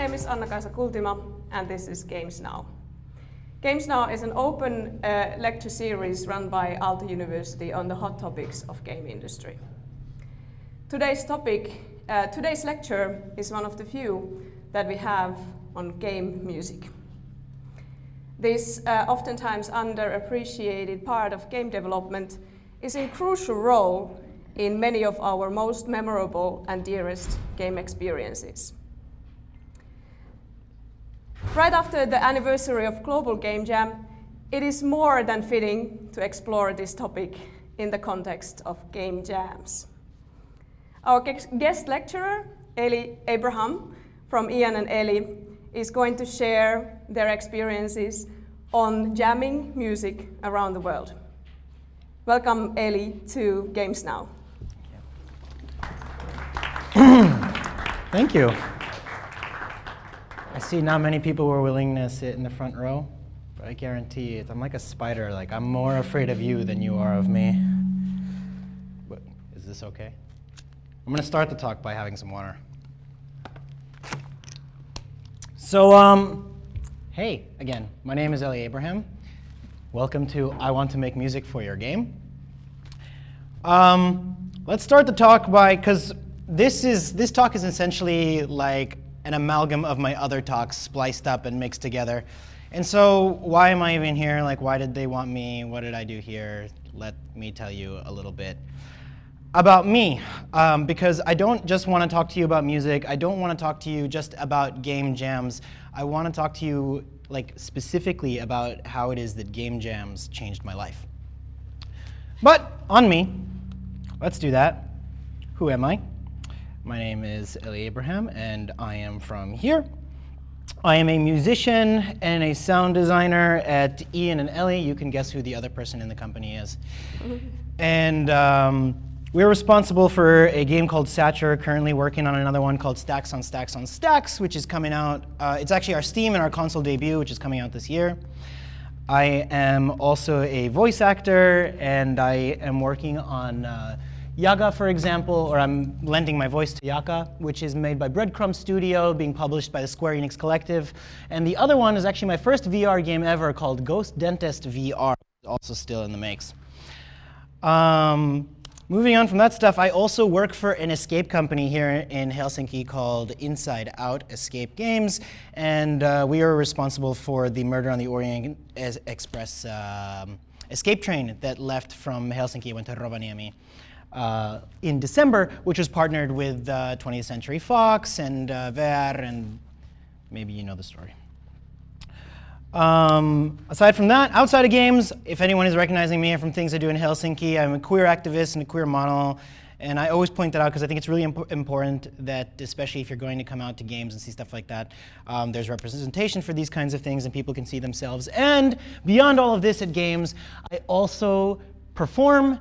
name is Anna-Kaisa Kultima, and this is Games Now. Games Now is an open lecture series run by Aalto University on the hot topics of game industry. Today's lecture is one of the few that we have on game music. This oftentimes underappreciated part of game development is a crucial role in many of our most memorable and dearest game experiences. Right after the anniversary of Global Game Jam, it is more than fitting to explore this topic in the context of game jams. Our guest lecturer, Elie Abraham from Ian and Elie, is going to share their experiences on jamming music around the world. Welcome, Elie, to Games Now. Thank you. I see not many people were willing to sit in the front row, but I guarantee it. I'm like a spider. Like, I'm more afraid of you than you are of me. But is this okay? I'm gonna start the talk by having some water. So, hey, again, my name is Elie Abraham. Welcome to I Want to Make Music for Your Game. Let's start the talk because this talk is essentially like an amalgam of my other talks spliced up and mixed together. And so why am I even here? Like, why did they want me? What did I do here? Let me tell you a little bit about me, because I don't just want to talk to you about music. I don't want to talk to you just about game jams. I want to talk to you like specifically about how it is that game jams changed my life. But on me, let's do that. Who am I? My name is Elie Abraham, and I am from here. I am a musician and a sound designer at Ian and Elie. You can guess who the other person in the company is. And we're responsible for a game called Satcher, currently working on another one called Stacks on Stacks on Stacks, which is coming out. It's actually our Steam and our console debut, which is coming out this year. I am also a voice actor, and I am working on Yaga, for example, or I'm lending my voice to Yaga, which is made by Breadcrumb Studio, being published by the Square Enix Collective. And the other one is actually my first VR game ever called Ghost Dentist VR, also still in the makes. Moving on from that stuff, I also work for an escape company here in Helsinki called Inside Out Escape Games, and we are responsible for the Murder on the Orient Express escape train that left from Helsinki, went to Rovaniemi in December, which was partnered with 20th Century Fox and VR, and maybe you know the story. Aside from that, outside of games, if anyone is recognizing me from things I do in Helsinki, I'm a queer activist and a queer model, and I always point that out because I think it's really important that, especially if you're going to come out to games and see stuff like that, there's representation for these kinds of things and people can see themselves. And beyond all of this at games, I also perform,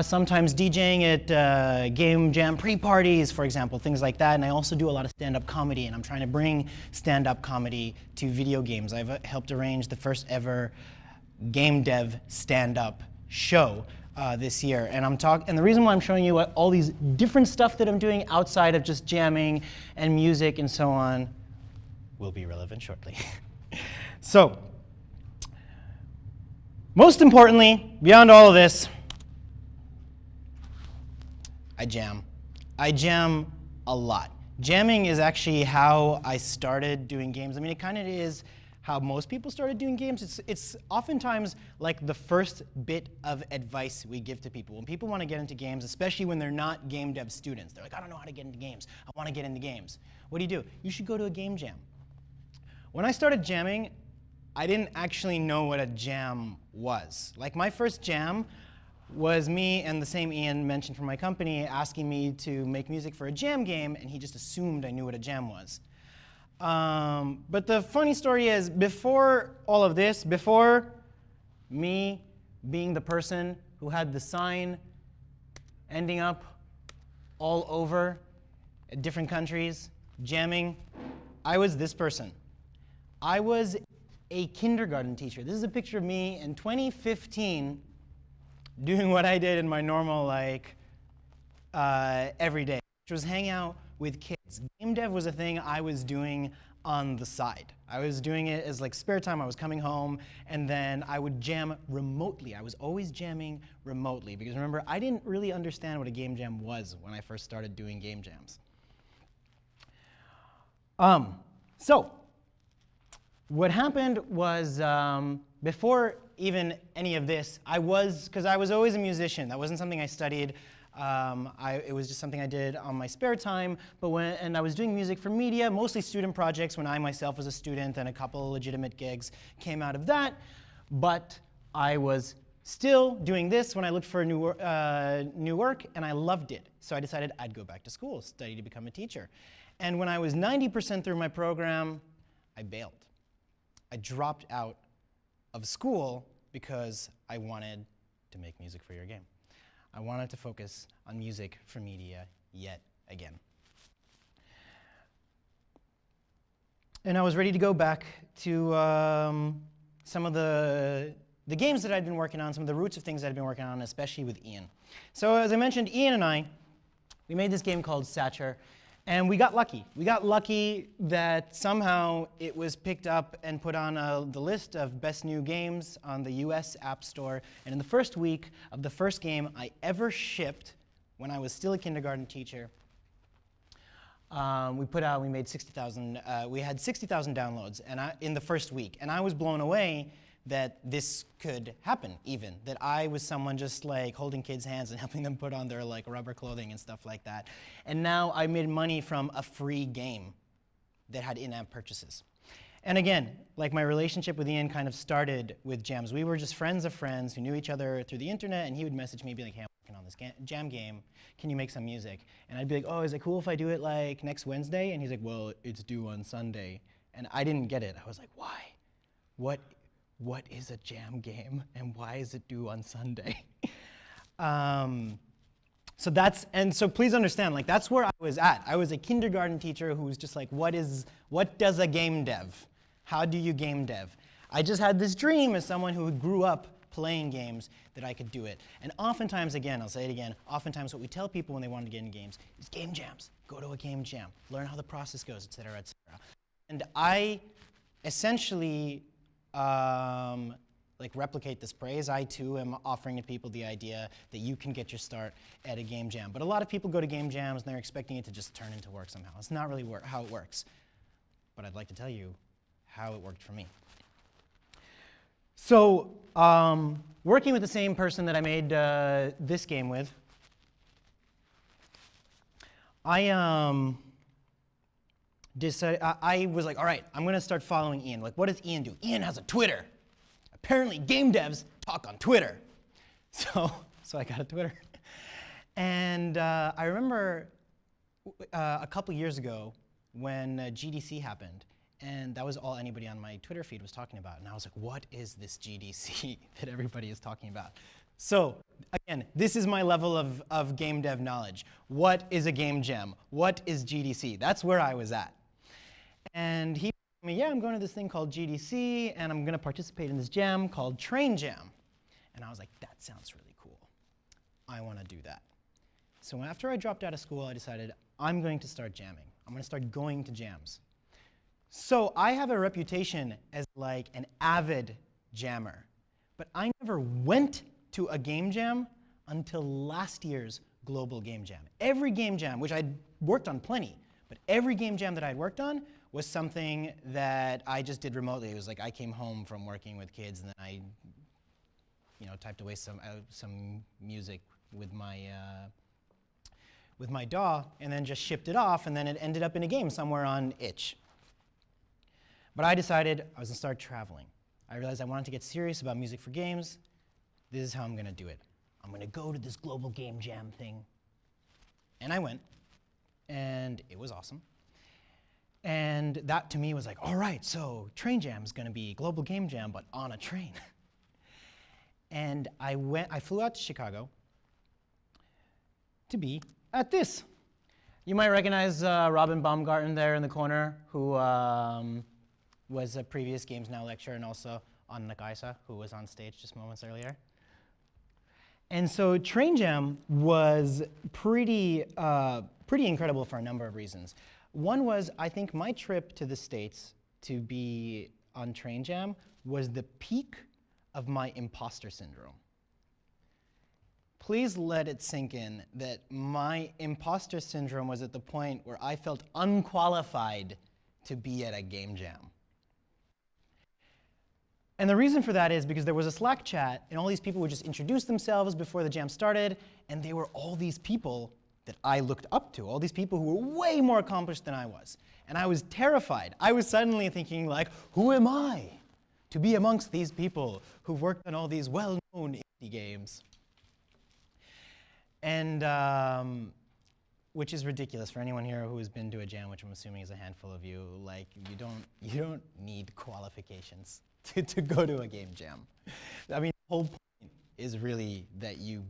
sometimes DJing at game jam pre-parties, for example, things like that. And I also do a lot of stand-up comedy, and I'm trying to bring stand-up comedy to video games. I've helped arrange the first ever game dev stand-up show this year. And and the reason why I'm showing you all these different stuff that I'm doing outside of just jamming and music and so on will be relevant shortly. So, most importantly, beyond all of this, I jam. I jam a lot. Jamming is actually how I started doing games. I mean, it kind of is how most people started doing games. It's oftentimes like the first bit of advice we give to people. When people want to get into games, especially when they're not game dev students, they're like, I don't know how to get into games. I want to get into games. What do? You should go to a game jam. When I started jamming, I didn't actually know what a jam was. Like, my first jam was me and the same Ian mentioned from my company asking me to make music for a jam game, and he just assumed I knew what a jam was. But the funny story is, before all of this, before me being the person who had the sign ending up all over at different countries, jamming, I was this person. I was a kindergarten teacher. This is a picture of me in 2015 doing what I did in my normal, like, every day, which was hang out with kids. Game dev was a thing I was doing on the side. I was doing it as like spare time. I was coming home, and then I would jam remotely. I was always jamming remotely, because remember, I didn't really understand what a game jam was when I first started doing game jams. So what happened was, before even any of this, because I was always a musician. That wasn't something I studied. It was just something I did on my spare time. And I was doing music for media, mostly student projects when I myself was a student, and a couple of legitimate gigs came out of that. But I was still doing this when I looked for new work, and I loved it. So I decided I'd go back to school, study to become a teacher. And when I was 90% through my program, I bailed. I dropped out of school because I wanted to make music for your game. I wanted to focus on music for media yet again. And I was ready to go back to some of the games that I'd been working on, some of the roots of things that I'd been working on, especially with Ian. So as I mentioned, Ian and we made this game called Satcher. And we got lucky. We got lucky that somehow it was picked up and put on the list of best new games on the US App Store. And in the first week of the first game I ever shipped, when I was still a kindergarten teacher, we made 60,000, we had 60,000 downloads in the first week. And I was blown away that this could happen, even. That I was someone just like holding kids' hands and helping them put on their like rubber clothing and stuff like that. And now I made money from a free game that had in-app purchases. And again, like my relationship with Ian kind of started with jams. We were just friends of friends who knew each other through the internet, and he would message me, be like, hey, I'm working on this jam game. Can you make some music? And I'd be like, oh, is it cool if I do it like next Wednesday? And he's like, well, it's due on Sunday. And I didn't get it. I was like, why? What is a jam game, and why is it due on Sunday? So please understand, like that's where I was at. I was a kindergarten teacher who was just like, what does a game dev? How do you game dev? I just had this dream as someone who grew up playing games that I could do it. And oftentimes, again, I'll say it again, oftentimes what we tell people when they want to get in games is game jams. Go to a game jam, learn how the process goes, et cetera, et cetera. And I essentially like replicate this praise. I too am offering to people the idea that you can get your start at a game jam. But a lot of people go to game jams and they're expecting it to just turn into work somehow. It's not really how it works. But I'd like to tell you how it worked for me. So working with the same person that I made this game with, I was like, all right, I'm going to start following Ian. Like, what does Ian do? Ian has a Twitter. Apparently, game devs talk on Twitter. So I got a Twitter. And I remember a couple years ago when GDC happened, and that was all anybody on my Twitter feed was talking about. And I was like, what is this GDC that everybody is talking about? So again, this is my level of game dev knowledge. What is a game jam? What is GDC? That's where I was at. And he told me, yeah, I'm going to this thing called GDC, and I'm going to participate in this jam called Train Jam. And I was like, that sounds really cool. I want to do that. So after I dropped out of school, I decided I'm going to start jamming. I'm going to start going to jams. So I have a reputation as like an avid jammer, but I never went to a game jam until last year's global game jam. Every game jam, which I'd worked on plenty, but every game jam that I'd worked on was something that I just did remotely. It was like I came home from working with kids, and then I, typed away some music with my DAW, and then just shipped it off, and then it ended up in a game somewhere on itch. But I decided I was going to start traveling. I realized I wanted to get serious about music for games. This is how I'm going to do it. I'm going to go to this global game jam thing. And I went, and it was awesome. And that to me was like, all right, so Train Jam is going to be global game jam, but on a train. And I flew out to Chicago to be at this. You might recognize Robin Baumgarten there in the corner, who was a previous Games Now lecturer, and also Anna Kaisa, who was on stage just moments earlier. And so Train Jam was pretty incredible for a number of reasons. One was, I think my trip to the States to be on Train Jam was the peak of my imposter syndrome. Please let it sink in that my imposter syndrome was at the point where I felt unqualified to be at a game jam. And the reason for that is because there was a Slack chat, and all these people would just introduce themselves before the jam started, and they were all these people that I looked up to, all these people who were way more accomplished than I was. And I was terrified. I was suddenly thinking, like, who am I to be amongst these people who've worked on all these well-known indie games? And which is ridiculous for anyone here who has been to a jam, which I'm assuming is a handful of you. Like, you don't need qualifications to go to a game jam. I mean, the whole point is really that you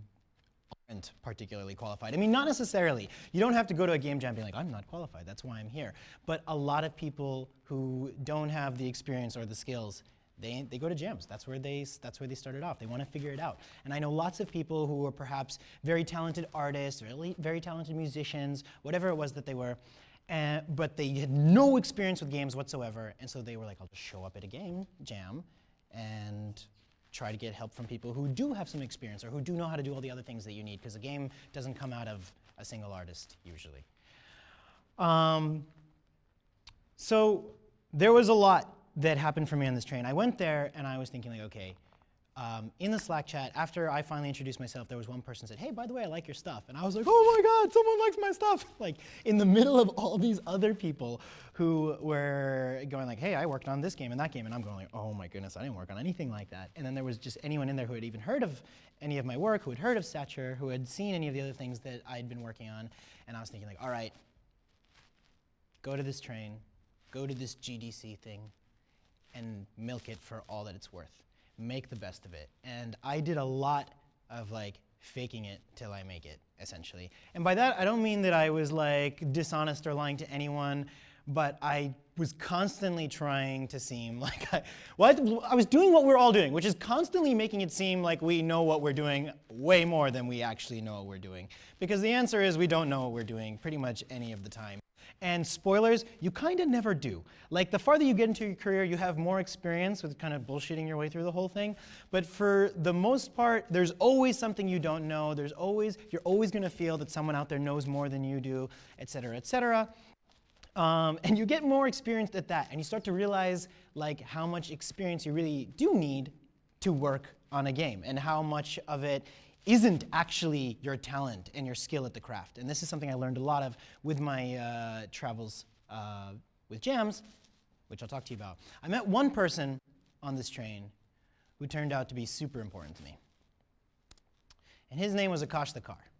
aren't particularly qualified. I mean, not necessarily. You don't have to go to a game jam being like, I'm not qualified, that's why I'm here. But a lot of people who don't have the experience or the skills, they go to jams. That's where they started off. They want to figure it out. And I know lots of people who were perhaps very talented artists, very talented musicians, whatever it was that they were, but they had no experience with games whatsoever. And so they were like, I'll just show up at a game jam and try to get help from people who do have some experience or who do know how to do all the other things that you need, because a game doesn't come out of a single artist usually. So there was a lot that happened for me on this train. I went there and I was thinking, like, okay, in the Slack chat, after I finally introduced myself, there was one person who said, hey, by the way, I like your stuff. And I was like, oh my God, someone likes my stuff. Like, in the middle of all these other people who were going like, hey, I worked on this game and that game. And I'm going like, oh my goodness, I didn't work on anything like that. And then there was just anyone in there who had even heard of any of my work, who had heard of Stature, who had seen any of the other things that I'd been working on. And I was thinking, like, all right, go to this train, go to this GDC thing, and milk it for all that it's worth. Make the best of it. And I did a lot of like faking it till I make it, essentially. And by that, I don't mean that I was like dishonest or lying to anyone, but I was constantly trying to seem like I was doing what we're all doing, which is constantly making it seem like we know what we're doing way more than we actually know what we're doing. Because the answer is we don't know what we're doing pretty much any of the time. And spoilers, you kind of never do. Like, the farther you get into your career, you have more experience with kind of bullshitting your way through the whole thing. But for the most part, there's always something you don't know. You're always going to feel that someone out there knows more than you do, et cetera, et cetera. And you get more experienced at that, and you start to realize like how much experience you really do need to work on a game, and how much of it isn't actually your talent and your skill at the craft. And this is something I learned a lot of with my travels with jams, which I'll talk to you about. I met one person on this train who turned out to be super important to me. And his name was Akash the Car.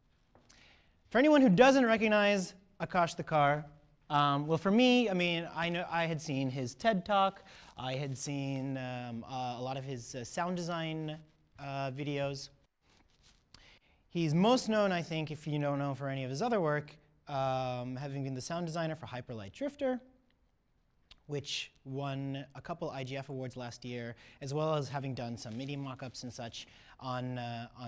For anyone who doesn't recognize Akash the Car, well, for me, I mean, I had seen his TED Talk. I had seen a lot of his sound design videos. He's most known, I think, if you don't know, for any of his other work, having been the sound designer for Hyper Light Drifter, which won a couple IGF awards last year, as well as having done some MIDI mock-ups and such on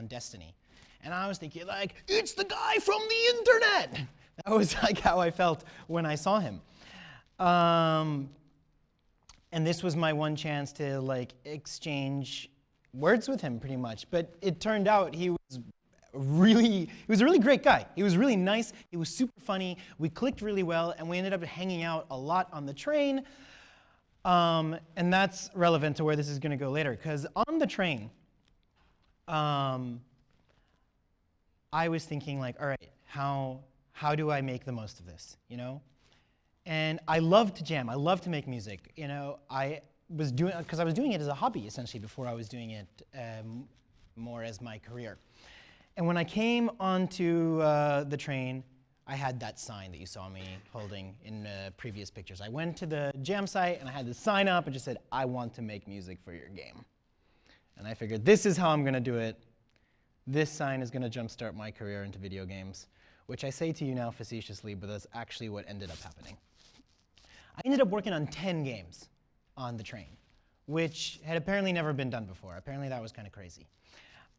Destiny. And I was thinking, like, it's the guy from the internet! That was like how I felt when I saw him. And this was my one chance to like exchange words with him, pretty much. But it turned out he was a really great guy. He was really nice. He was super funny. We clicked really well, and we ended up hanging out a lot on the train. And that's relevant to where this is going to go later, because on the train, I was thinking like, all right, how do I make the most of this, you know? And I love to jam. I love to make music. You know, because I was doing it as a hobby essentially before I was doing it more as my career. And when I came onto the train, I had that sign that you saw me holding in previous pictures. I went to the jam site and I had the sign up and just said, I want to make music for your game. And I figured this is how I'm going to do it. This sign is going to jumpstart my career into video games, which I say to you now facetiously, but that's actually what ended up happening. I ended up working on 10 games on the train, which had apparently never been done before. Apparently that was kind of crazy.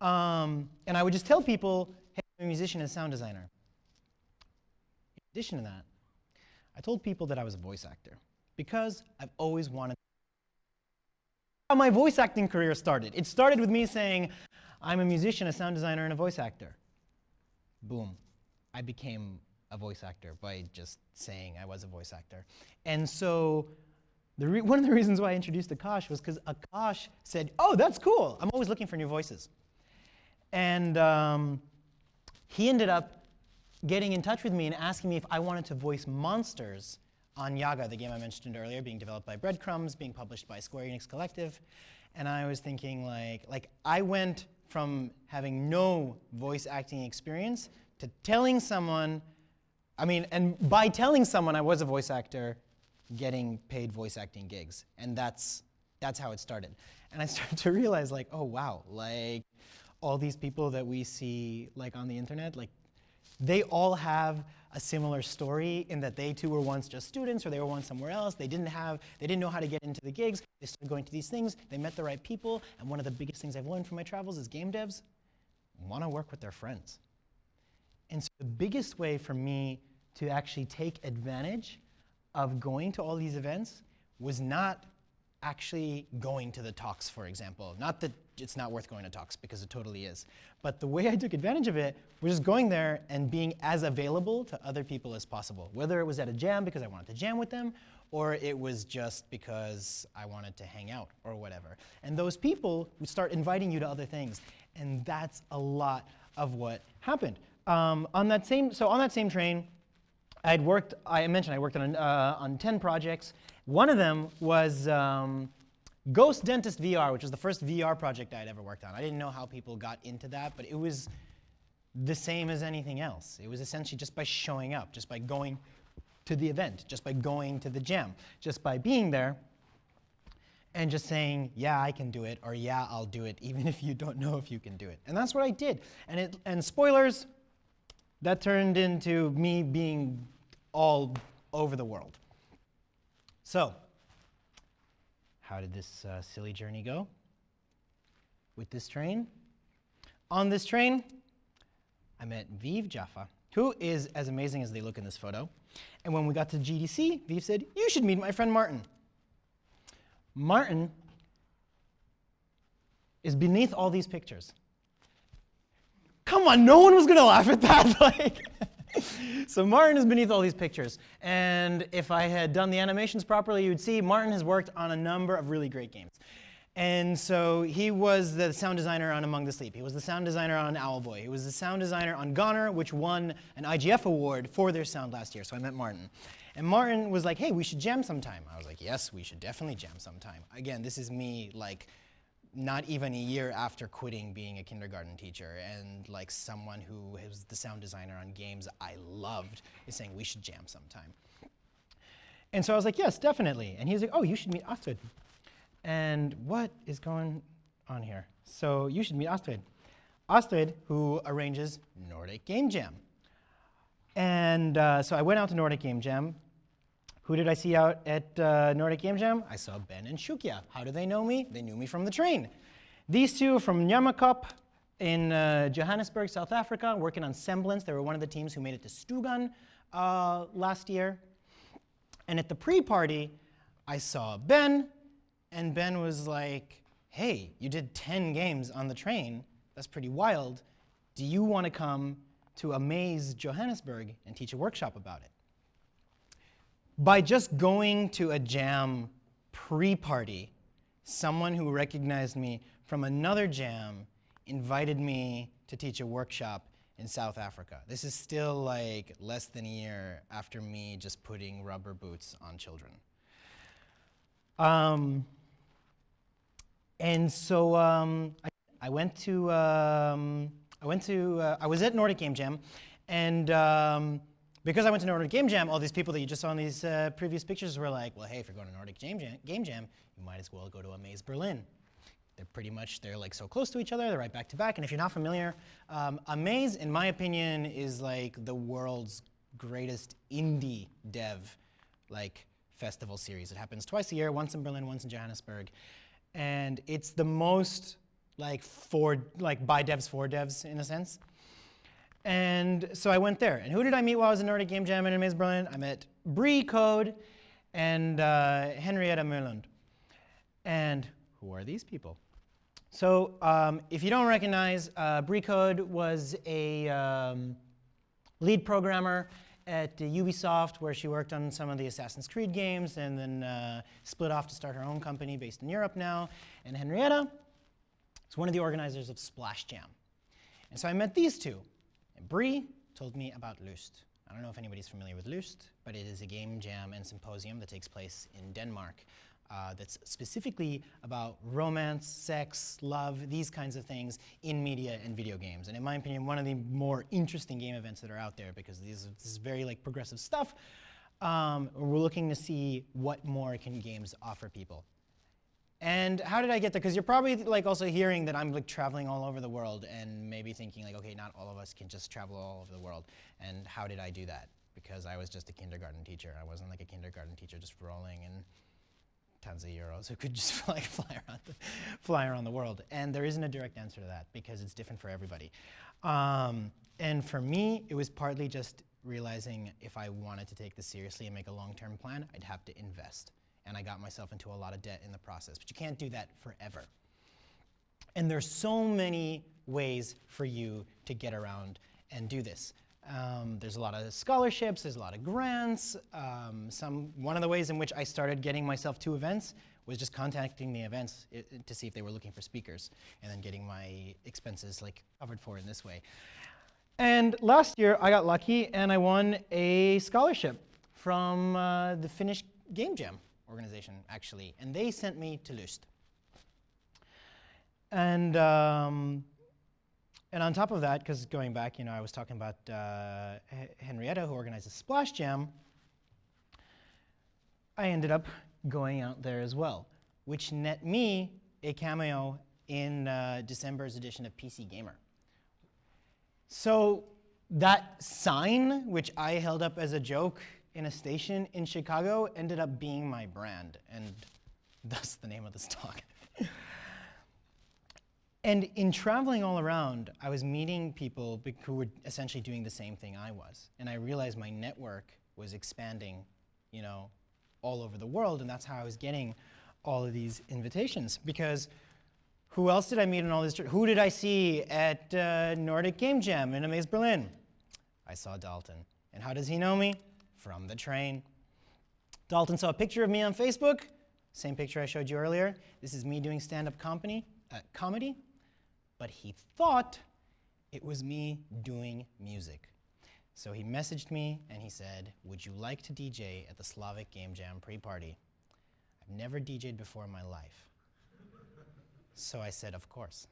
And I would just tell people, hey, I'm a musician and sound designer. In addition to that, I told people that I was a voice actor because I've always wanted. How my voice acting career started. It started with me saying, I'm a musician, a sound designer, and a voice actor. Boom. I became a voice actor by just saying I was a voice actor. And so one of the reasons why I introduced Akash was because Akash said, oh, that's cool. I'm always looking for new voices. And he ended up getting in touch with me and asking me if I wanted to voice monsters on Yaga, the game I mentioned earlier, being developed by Breadcrumbs, being published by Square Enix Collective. And I was thinking, like I went from having no voice acting experience to telling someone, and by telling someone I was a voice actor, getting paid voice acting gigs. And that's how it started. And I started to realize, like, oh wow, like all these people that we see like on the internet, like they all have a similar story in that they too were once just students, or they were once somewhere else. They didn't know how to get into the gigs. They started going to these things. They met the right people. And one of the biggest things I've learned from my travels is game devs want to work with their friends. And so the biggest way for me to actually take advantage of going to all these events was not actually going to the talks, for example. Not that it's not worth going to talks, because it totally is. But the way I took advantage of it was just going there and being as available to other people as possible. Whether it was at a jam because I wanted to jam with them, or it was just because I wanted to hang out or whatever. And those people would start inviting you to other things. And that's a lot of what happened. On that same train, I mentioned I worked on 10 projects. One of them was Ghost Dentist VR, which was the first VR project I had ever worked on. I didn't know how people got into that, but it was the same as anything else. It was essentially just by showing up, just by going to the event, just by going to the jam, just by being there and just saying, yeah, I can do it, or yeah, I'll do it, even if you don't know if you can do it. And that's what I did. And spoilers, that turned into me being all over the world. So, how did this silly journey go with this train? On this train, I met Viv Jaffa, who is as amazing as they look in this photo. And when we got to GDC, Viv said, you should meet my friend Martin. Martin is beneath all these pictures. Come on, no one was going to laugh at that. So Martin is beneath all these pictures. And if I had done the animations properly, you would see Martin has worked on a number of really great games. And so he was the sound designer on Among the Sleep. He was the sound designer on Owlboy. He was the sound designer on Goner, which won an IGF award for their sound last year. So I met Martin. And Martin was like, hey, we should jam sometime. I was like, yes, we should definitely jam sometime. Again, this is me, like, not even a year after quitting being a kindergarten teacher, and like someone who was the sound designer on games I loved is saying we should jam sometime. And so I was like, yes, definitely. And he was like, oh, you should meet Astrid. And what is going on here? So you should meet Astrid. Astrid, who arranges Nordic Game Jam. And so I went out to Nordic Game Jam. Who did I see out at Nordic Game Jam? I saw Ben and Shukya. How do they know me? They knew me from the train. These two are from Nyamakop in Johannesburg, South Africa, working on Semblance. They were one of the teams who made it to Stugan last year. And at the pre-party, I saw Ben, and Ben was like, hey, you did 10 games on the train. That's pretty wild. Do you want to come to Amaze Johannesburg and teach a workshop about it? By just going to a jam pre-party, someone who recognized me from another jam invited me to teach a workshop in South Africa. This is still like less than a year after me just putting rubber boots on children. And so I was at Nordic Game Jam, and because I went to Nordic Game Jam, all these people that you just saw in these previous pictures were like, well, hey, if you're going to Nordic Game Jam, you might as well go to Amaze Berlin. They're like so close to each other, they're right back to back. And if you're not familiar, Amaze, in my opinion, is like the world's greatest indie dev like festival series. It happens twice a year, once in Berlin, once in Johannesburg. And it's the most like by devs for devs in a sense. And so I went there. And who did I meet while I was in Nordic Game Jam in Amaze Berlin? I met Brie Code and Henrietta Mølund. And who are these people? So if you don't recognize, Brie Code was a lead programmer at Ubisoft, where she worked on some of the Assassin's Creed games, and then split off to start her own company based in Europe now. And Henrietta is one of the organizers of Splash Jam. And so I met these two. And Brie told me about Lyst. I don't know if anybody's familiar with Lyst, but it is a game jam and symposium that takes place in Denmark that's specifically about romance, sex, love, these kinds of things in media and video games. And in my opinion, one of the more interesting game events that are out there, because this is very like progressive stuff. We're looking to see what more can games offer people. And how did I get there? Because you're probably like also hearing that I'm like traveling all over the world and maybe thinking like, okay, not all of us can just travel all over the world. And how did I do that? Because I was just a kindergarten teacher. I wasn't like a kindergarten teacher just rolling in tons of euros who could just fly around the world. And there isn't a direct answer to that because it's different for everybody. And for me, it was partly just realizing if I wanted to take this seriously and make a long-term plan, I'd have to invest. And I got myself into a lot of debt in the process. But you can't do that forever. And there's so many ways for you to get around and do this. There's a lot of scholarships, there's a lot of grants. One of the ways in which I started getting myself to events was just contacting the events to see if they were looking for speakers, and then getting my expenses like covered for in this way. And last year I got lucky and I won a scholarship from the Finnish Game Jam organization, actually, and they sent me to Lyst. And on top of that, because going back, I was talking about Henrietta, who organizes Splash Jam, I ended up going out there as well, which net me a cameo in December's edition of PC Gamer. So that sign, which I held up as a joke in a station in Chicago, ended up being my brand, and thus the name of this talk. And in traveling all around, I was meeting people who were essentially doing the same thing I was. And I realized my network was expanding, all over the world, and that's how I was getting all of these invitations. Because who else did I meet in all this? Who did I see at Nordic Game Jam in Amaze Berlin? I saw Dalton. And how does he know me? From the train. Dalton saw a picture of me on Facebook, same picture I showed you earlier. This is me doing stand-up comedy, but he thought it was me doing music. So he messaged me and he said, would you like to DJ at the Slavic Game Jam pre-party? I've never DJed before in my life. So I said, of course.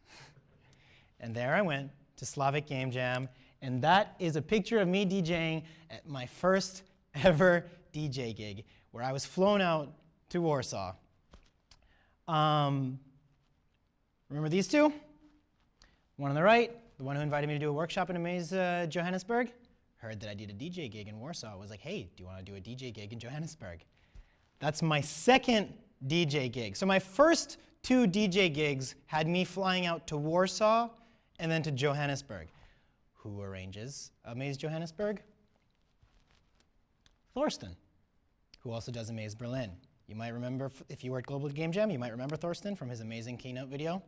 And there I went to Slavic Game Jam, and that is a picture of me DJing at my first ever DJ gig, where I was flown out to Warsaw. Remember these two? One on the right, the one who invited me to do a workshop in Amaze Johannesburg, heard that I did a DJ gig in Warsaw, was like, hey, do you want to do a DJ gig in Johannesburg? That's my second DJ gig. So my first two DJ gigs had me flying out to Warsaw and then to Johannesburg. Who arranges Amaze Johannesburg? Thorsten, who also does Amaze Berlin. You might remember, if you were at Global Game Jam, you might remember Thorsten from his amazing keynote video.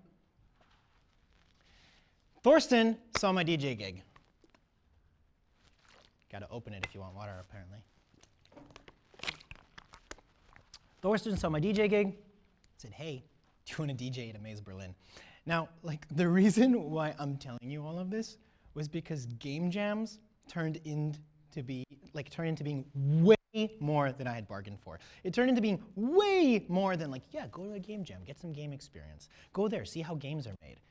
Thorsten saw my DJ gig. Got to open it if you want water, apparently. Thorsten saw my DJ gig, said, hey, do you want to DJ at Amaze Berlin? Now, the reason why I'm telling you all of this was because game jams turned into being way more than I had bargained for. It turned into being way more than yeah, go to a game jam, get some game experience. Go there, see how games are made,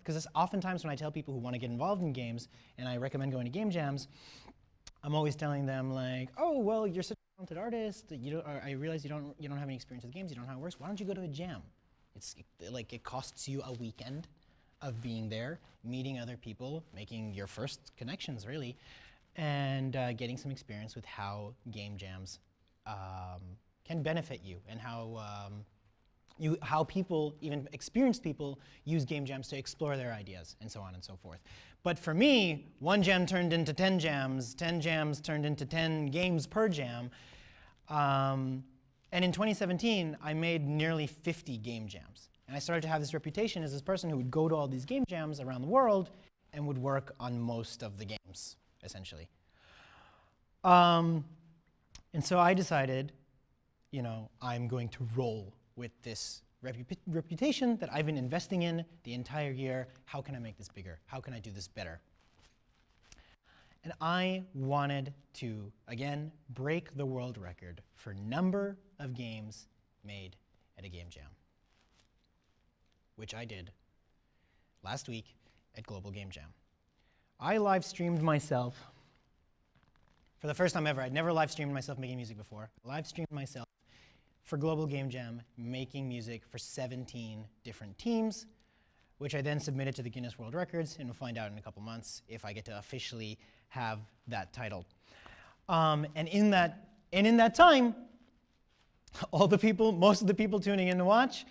Because oftentimes when I tell people who want to get involved in games and I recommend going to game jams, I'm always telling them oh, well, you're such a talented artist. I realize you don't have any experience with games. You don't know how it works. Why don't you go to a jam? It costs you a weekend of being there, meeting other people, making your first connections, really, and getting some experience with how game jams can benefit you and how how people, even experienced people, use game jams to explore their ideas, and so on and so forth. But for me, one jam turned into 10 jams, 10 jams turned into 10 games per jam. And in 2017, I made nearly 50 game jams. And I started to have this reputation as this person who would go to all these game jams around the world and would work on most of the games, essentially. And so I decided, I'm going to roll with this reputation that I've been investing in the entire year. How can I make this bigger? How can I do this better? And I wanted to, again, break the world record for number of games made at a game jam, which I did last week at Global Game Jam. I live streamed myself for the first time ever. I'd never live streamed myself making music before. I live streamed myself for Global Game Jam making music for 17 different teams, which I then submitted to the Guinness World Records, and we'll find out in a couple months if I get to officially have that title. And in that time, most of the people tuning in to watch,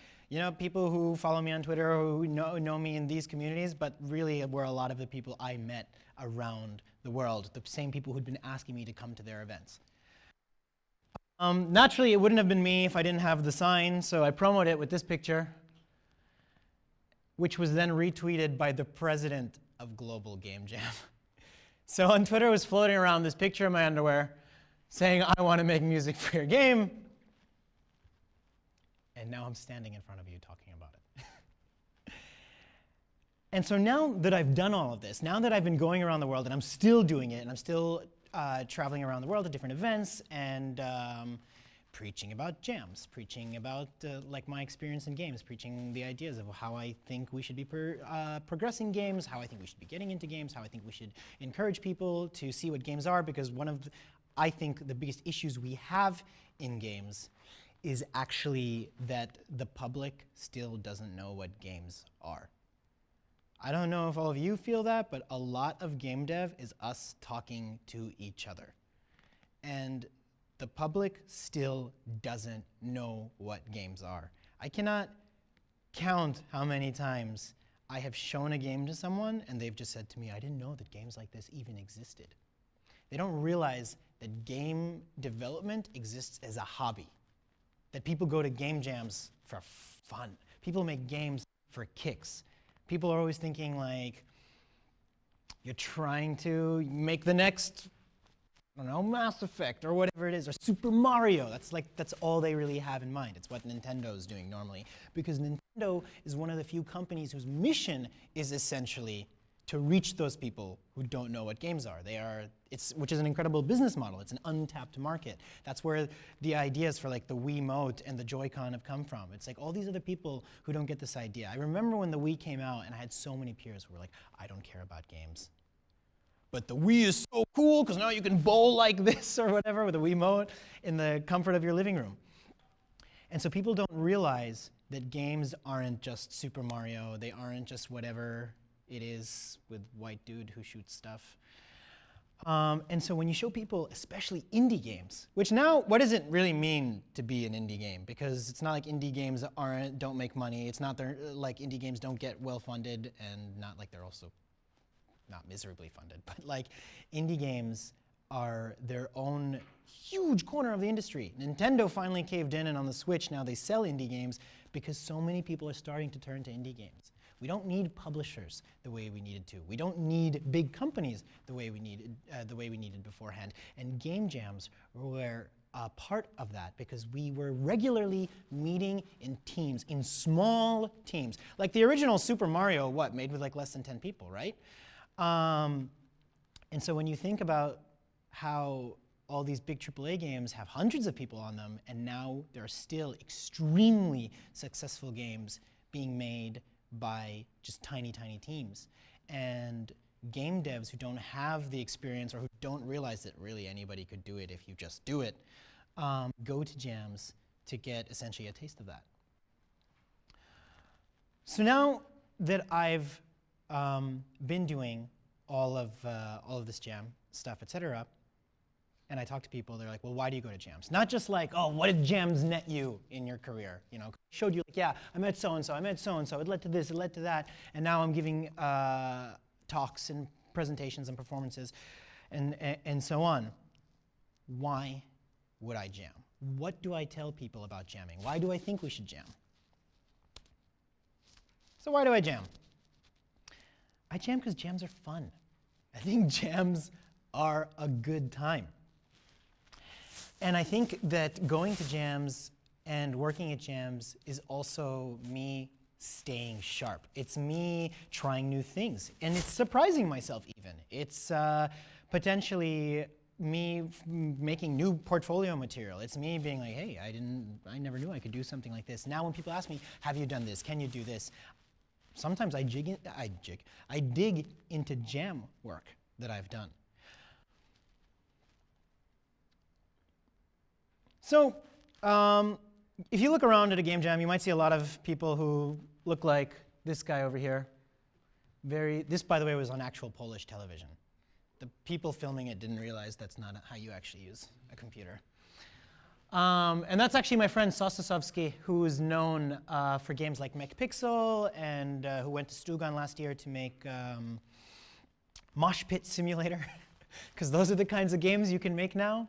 people who follow me on Twitter or who know me in these communities, but really were a lot of the people I met around the world, the same people who'd been asking me to come to their events. Naturally, it wouldn't have been me if I didn't have the sign, so I promoted it with this picture, which was then retweeted by the president of Global Game Jam. So on Twitter was floating around this picture of my underwear saying, I want to make music for your game. And now I'm standing in front of you talking about it. And so now that I've done all of this, now that I've been going around the world and I'm still doing it, and I'm still traveling around the world at different events and preaching about jams, preaching about like my experience in games, preaching the ideas of how I think we should be progressing games, how I think we should be getting into games, how I think we should encourage people to see what games are, because I think the biggest issues we have in games is actually that the public still doesn't know what games are. I don't know if all of you feel that, but a lot of game dev is us talking to each other. And the public still doesn't know what games are. I cannot count how many times I have shown a game to someone and they've just said to me, I didn't know that games like this even existed. They don't realize that game development exists as a hobby, that people go to game jams for fun. People make games for kicks. People are always thinking like, you're trying to make the next, I don't know, Mass Effect or whatever it is, or Super Mario. That's all they really have in mind. It's what Nintendo's doing normally, because Nintendo is one of the few companies whose mission is essentially to reach those people who don't know what games are. Which is an incredible business model. It's an untapped market. That's where the ideas for like the Wiimote and the Joy-Con have come from. It's like all these other people who don't get this idea. I remember when the Wii came out and I had so many peers who were like, I don't care about games. But the Wii is so cool because now you can bowl like this or whatever with a Wiimote in the comfort of your living room. And so people don't realize that games aren't just Super Mario. They aren't just whatever it is with white dude who shoots stuff. And so when you show people, especially indie games, which now, what does it really mean to be an indie game? Because it's not like indie games don't make money. It's not like indie games don't get well funded, and not like they're also not miserably funded. But like indie games are their own huge corner of the industry. Nintendo finally caved in, and on the Switch now they sell indie games because so many people are starting to turn to indie games. We don't need publishers the way we needed to. We don't need big companies the way we needed beforehand. And game jams were a part of that because we were regularly meeting in teams, in small teams. Like the original Super Mario, made with like less than 10 people, right? And so when you think about how all these big AAA games have hundreds of people on them, and now there are still extremely successful games being made by just tiny, tiny teams. And game devs who don't have the experience or who don't realize that really anybody could do it if you just do it, go to jams to get essentially a taste of that. So now that I've been doing all of this jam stuff, etc., and I talk to people, they're like, well, why do you go to jams? Not just like, oh, what did jams net you in your career? You know, showed you like, yeah, I met so-and-so, I met so-and-so, it led to this, it led to that, and now I'm giving talks and presentations and performances and so on. Why would I jam? What do I tell people about jamming? Why do I think we should jam? So why do I jam? I jam because jams are fun. I think jams are a good time. And I think that going to jams and working at jams is also me staying sharp. It's me trying new things. And it's surprising myself even. It's potentially me making new portfolio material. It's me being like, hey, I never knew I could do something like this. Now when people ask me, have you done this? Can you do this? Sometimes I dig into jam work that I've done. So if you look around at a game jam, you might see a lot of people who look like this guy over here. This, by the way, was on actual Polish television. The people filming it didn't realize that's not how you actually use a computer. And that's actually my friend Sostasowski, who is known for games like MechPixel and who went to Stugan last year to make Mosh Pit Simulator, because those are the kinds of games you can make now.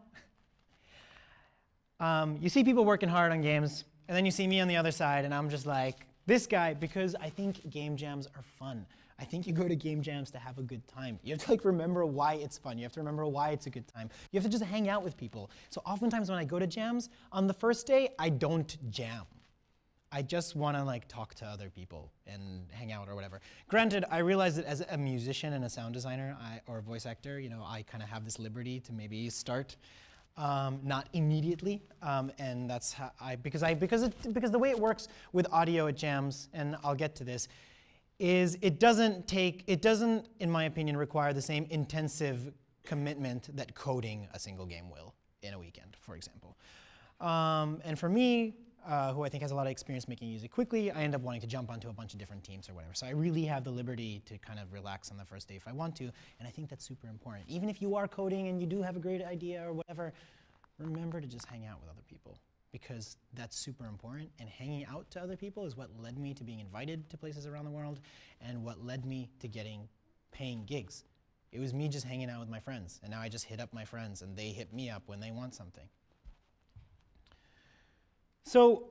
You see people working hard on games, and then you see me on the other side, and I'm just like, this guy, because I think game jams are fun. I think you go to game jams to have a good time. You have to like remember why it's fun. You have to remember why it's a good time. You have to just hang out with people. So oftentimes when I go to jams, on the first day, I don't jam. I just want to like talk to other people and hang out or whatever. Granted, I realize that as a musician and a sound designer or a voice actor, you know, I kind of have this liberty to maybe start not immediately, and that's how because the way it works with audio at jams, and I'll get to this, is it doesn't, in my opinion, require the same intensive commitment that coding a single game will in a weekend, for example. And for me, who I think has a lot of experience making music quickly, I end up wanting to jump onto a bunch of different teams or whatever. So I really have the liberty to kind of relax on the first day if I want to, and I think that's super important. Even if you are coding and you do have a great idea or whatever, remember to just hang out with other people, because that's super important, and hanging out to other people is what led me to being invited to places around the world and what led me to getting paying gigs. It was me just hanging out with my friends, and now I just hit up my friends and they hit me up when they want something. So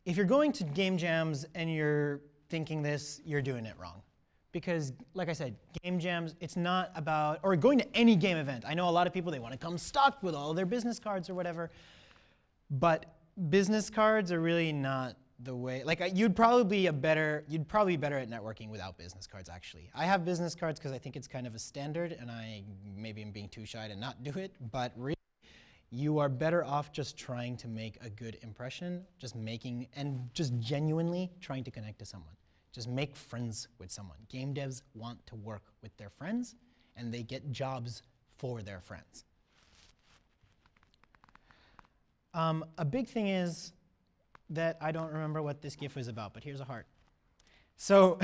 if you're going to game jams and you're thinking this, you're doing it wrong. Because, like I said, game jams, it's not about, or going to any game event. I know a lot of people, they want to come stocked with all their business cards or whatever. But business cards are really not the way. Like, you'd probably be better at networking without business cards, actually. I have business cards because I think it's kind of a standard, and I maybe am being too shy to not do it. But really, you are better off just trying to make a good impression, just genuinely trying to connect to someone. Just make friends with someone. Game devs want to work with their friends, and they get jobs for their friends. A big thing is that I don't remember what this GIF was about, but here's a heart. So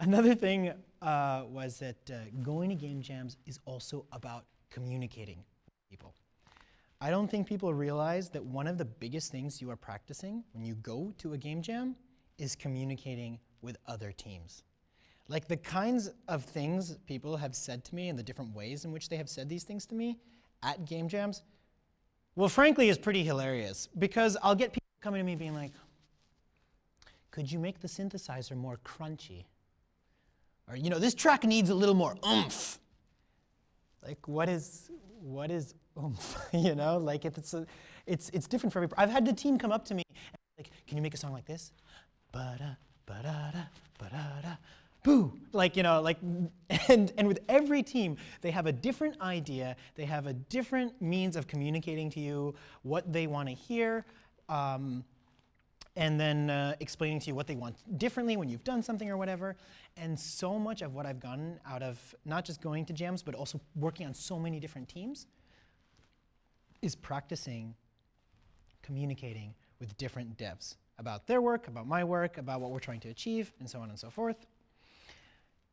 another thing was that going to game jams is also about communicating with people. I don't think people realize that one of the biggest things you are practicing when you go to a game jam is communicating with other teams. Like the kinds of things people have said to me and the different ways in which they have said these things to me at game jams, well, frankly, is pretty hilarious, because I'll get people coming to me being like, could you make the synthesizer more crunchy? Or, you know, this track needs a little more oomph. Like, what is oomph? You know, like it's different for every. I've had the team come up to me and like, can you make a song like this? Ba-da, ba-da-da, ba-da-da, boo! Like, you know, like, and with every team, they have a different idea, they have a different means of communicating to you what they want to hear, and then explaining to you what they want differently when you've done something or whatever. And so much of what I've gotten out of not just going to jams, but also working on so many different teams is practicing communicating with different devs about their work, about my work, about what we're trying to achieve, and so on and so forth.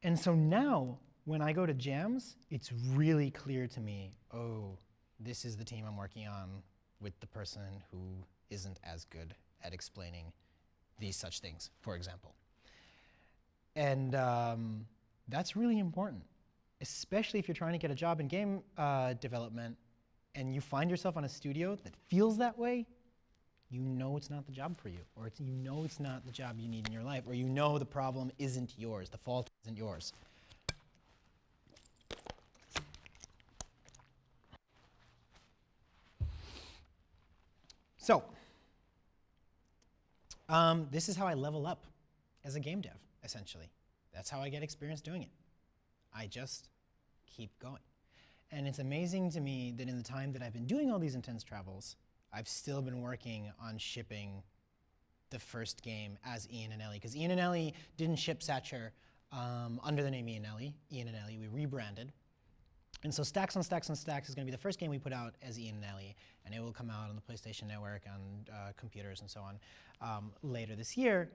And so now, when I go to jams, it's really clear to me, oh, this is the team I'm working on with the person who isn't as good at explaining these such things, for example. And that's really important, especially if you're trying to get a job in game development and you find yourself on a studio that feels that way. You know it's not the job for you, or you know it's not the job you need in your life, or you know the problem isn't yours, the fault isn't yours. So, this is how I level up as a game dev, essentially. That's how I get experience doing it. I just keep going. And it's amazing to me that in the time that I've been doing all these intense travels, I've still been working on shipping the first game as Ian and Elie, because Ian and Elie didn't ship Satcher under the name Ian and Elie, we rebranded. And so Stacks on Stacks on Stacks is going to be the first game we put out as Ian and Elie, and it will come out on the PlayStation Network, on computers and so on later this year.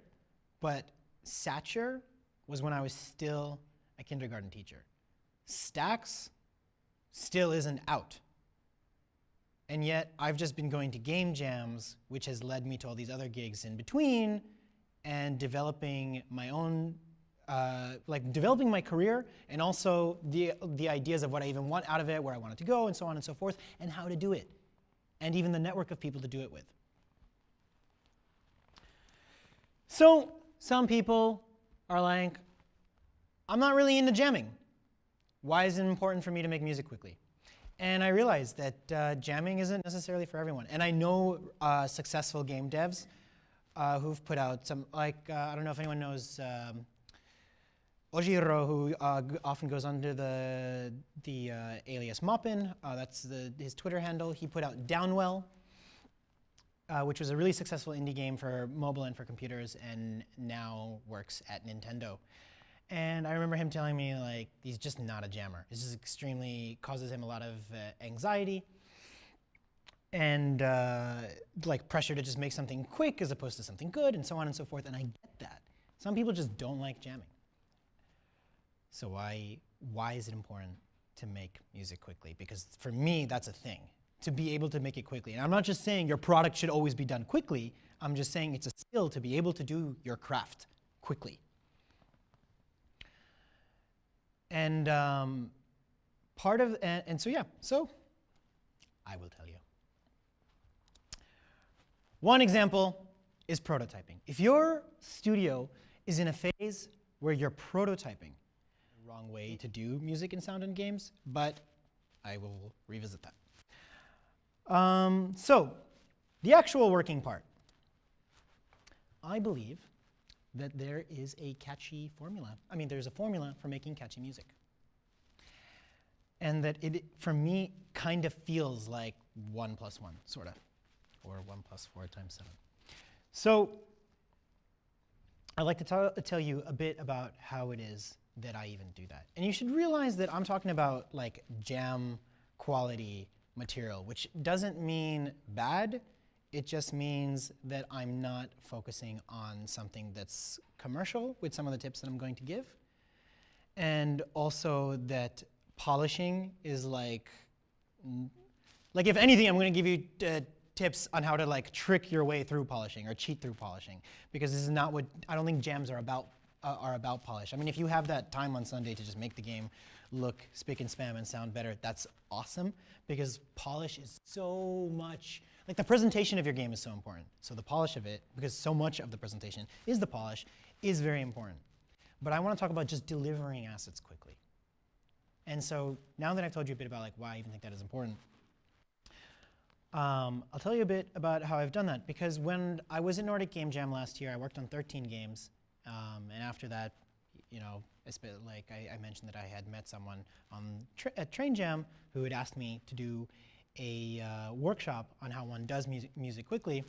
But Satcher was when I was still a kindergarten teacher. Stacks still isn't out. And yet I've just been going to game jams, which has led me to all these other gigs in between, and developing my own, developing my career, and also the ideas of what I even want out of it, where I want it to go, and so on and so forth, and how to do it, and even the network of people to do it with. So some people are like, I'm not really into jamming. Why is it important for me to make music quickly? And I realized that jamming isn't necessarily for everyone. And I know successful game devs who've put out some, I don't know if anyone knows Ojiro, who often goes under the alias Moppin. That's his Twitter handle. He put out Downwell, which was a really successful indie game for mobile and for computers, and now works at Nintendo. And I remember him telling me, like, he's just not a jammer. This is causes him a lot of anxiety and like pressure to just make something quick as opposed to something good, and so on and so forth. And I get that. Some people just don't like jamming. So why is it important to make music quickly? Because for me, that's a thing, to be able to make it quickly. And I'm not just saying your product should always be done quickly. I'm just saying it's a skill to be able to do your craft quickly. And so I will tell you. One example is prototyping. If your studio is in a phase where you're prototyping, the wrong way to do music and sound in games, but I will revisit that. So the actual working part. I believe that there is a catchy formula. I mean, there's a formula for making catchy music. And that it, for me, kind of feels like 1 + 1, sort of, or 1 + 4 × 7. So I'd like to tell you a bit about how it is that I even do that. And you should realize that I'm talking about like jam quality material, which doesn't mean bad. It just means that I'm not focusing on something that's commercial with some of the tips that I'm going to give. And also that polishing is like if anything, I'm going to give you tips on how to like trick your way through polishing or cheat through polishing, because this is not what, I don't think jams are about polish. I mean, if you have that time on Sunday to just make the game look spick and span and sound better, that's awesome, because polish is so much, like the presentation of your game is so important. So the polish of it, because so much of the presentation is the polish, is very important. But I want to talk about just delivering assets quickly. And so now that I've told you a bit about like why I even think that is important, I'll tell you a bit about how I've done that. Because when I was at Nordic Game Jam last year, I worked on 13 games. And after that, you know, I mentioned that I had met someone at Train Jam who had asked me to do a workshop on how one does music quickly.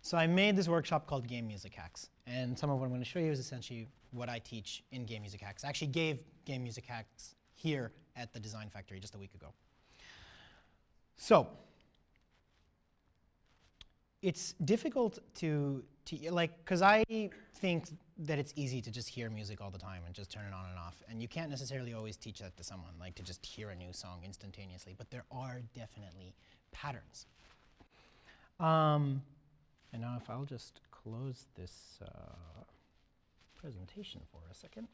So I made this workshop called Game Music Hacks. And some of what I'm going to show you is essentially what I teach in Game Music Hacks. I actually gave Game Music Hacks here at the Design Factory just a week ago. So it's difficult to like, because I think that it's easy to just hear music all the time and just turn it on and off. And you can't necessarily always teach that to someone, like to just hear a new song instantaneously. But there are definitely patterns. And now if I'll just close this presentation for a second.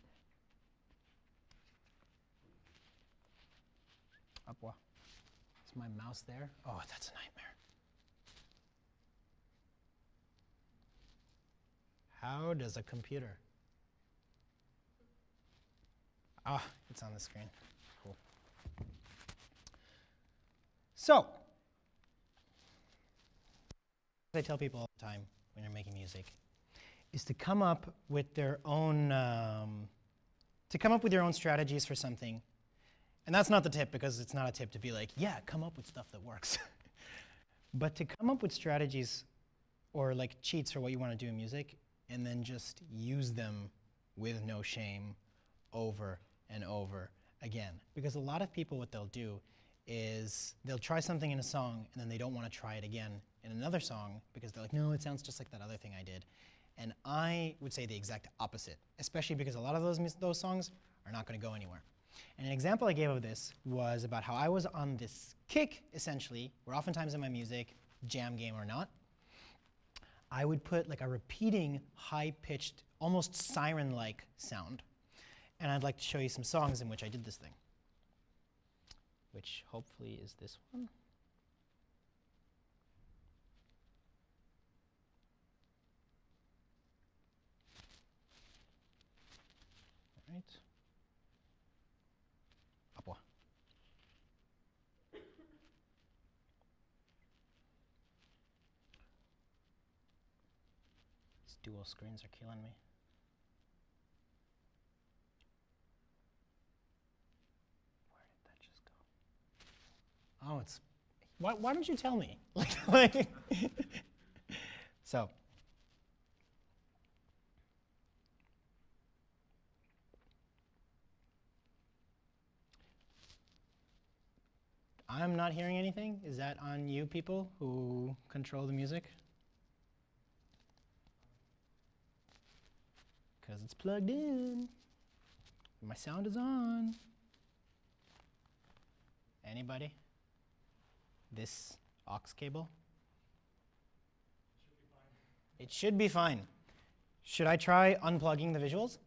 Is my mouse there? Oh, that's a nightmare. How does a computer? Ah, it's on the screen. Cool. So, I tell people all the time when you're making music is to come up with their own strategies for something. And that's not the tip, because it's not a tip to be like, yeah, come up with stuff that works. But to come up with strategies or like cheats for what you want to do in music, and then just use them with no shame over and over again. Because a lot of people, what they'll do is they'll try something in a song and then they don't want to try it again in another song because they're like, no, it sounds just like that other thing I did. And I would say the exact opposite, especially because a lot of those songs are not going to go anywhere. And an example I gave of this was about how I was on this kick, essentially, where oftentimes in my music, jam game or not, I would put like a repeating, high-pitched, almost siren-like sound. And I'd like to show you some songs in which I did this thing, which hopefully is this one. All right. Apua. These dual screens are killing me. Where did that just go? Oh, it's. Why don't you tell me? like so. I'm not hearing anything. Is that on you people who control the music? Because it's plugged in. My sound is on. Anybody? This aux cable? It should be fine. Should I try unplugging the visuals?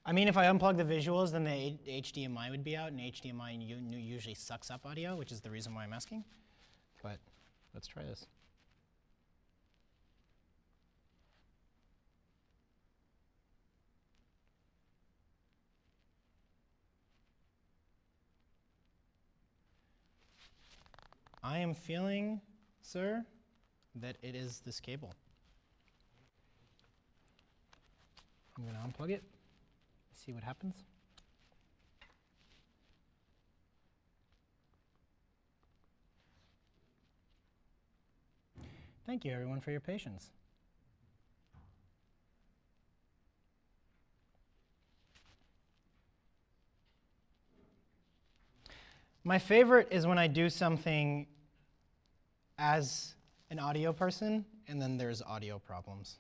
I mean, if I unplug the visuals, then the HDMI would be out, and HDMI usually sucks up audio, which is the reason why I'm asking. But let's try this. I am feeling, sir, that it is this cable. I'm going to unplug it. See what happens. Thank you, everyone, for your patience. My favorite is when I do something as an audio person, and then there's audio problems.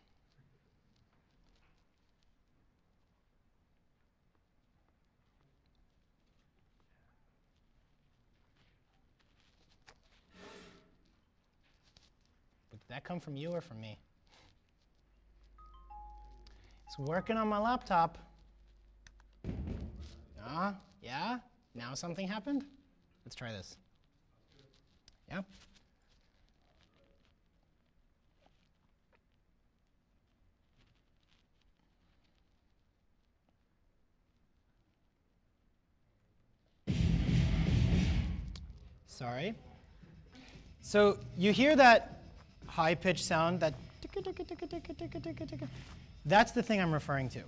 But did that come from you or from me? It's working on my laptop. Yeah? Now something happened? Let's try this. Yeah? Sorry. So you hear that high-pitched sound, that that's the thing I'm referring to.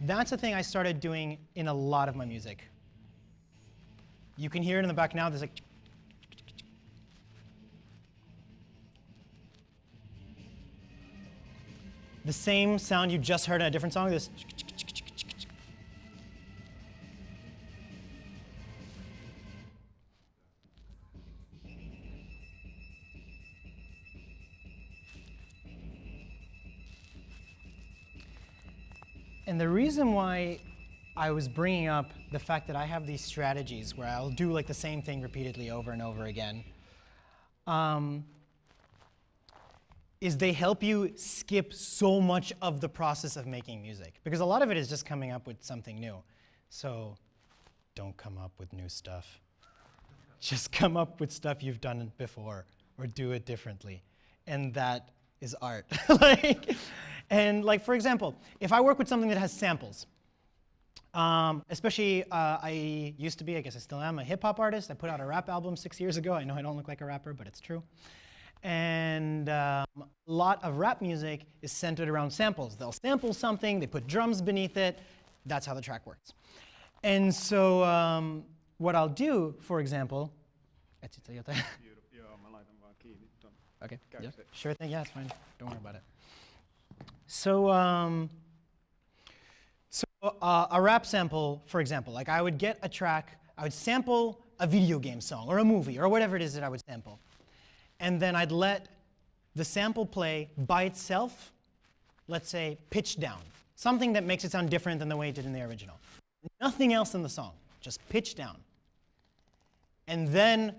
That's the thing I started doing in a lot of my music. You can hear it in the back now. There's like the same sound you just heard in a different song. This And the reason why I was bringing up the fact that I have these strategies where I'll do like the same thing repeatedly over and over again, is they help you skip so much of the process of making music. Because a lot of it is just coming up with something new. So don't come up with new stuff. Just come up with stuff you've done before or do it differently. And that is art. For example, if I work with something that has samples, especially I used to be, I guess I still am, a hip hop artist. I put out a rap album 6 years ago. I know I don't look like a rapper, but it's true. And a lot of rap music is centered around samples. They'll sample something, they put drums beneath it. That's how the track works. And so what I'll do, for example, okay, yeah, sure thing, yeah, it's fine. Don't worry about it. So, a rap sample, for example, like I would get a track, I would sample a video game song or a movie or whatever it is that I would sample. And then I'd let the sample play by itself, let's say pitch down, something that makes it sound different than the way it did in the original. Nothing else in the song, just pitch down. And then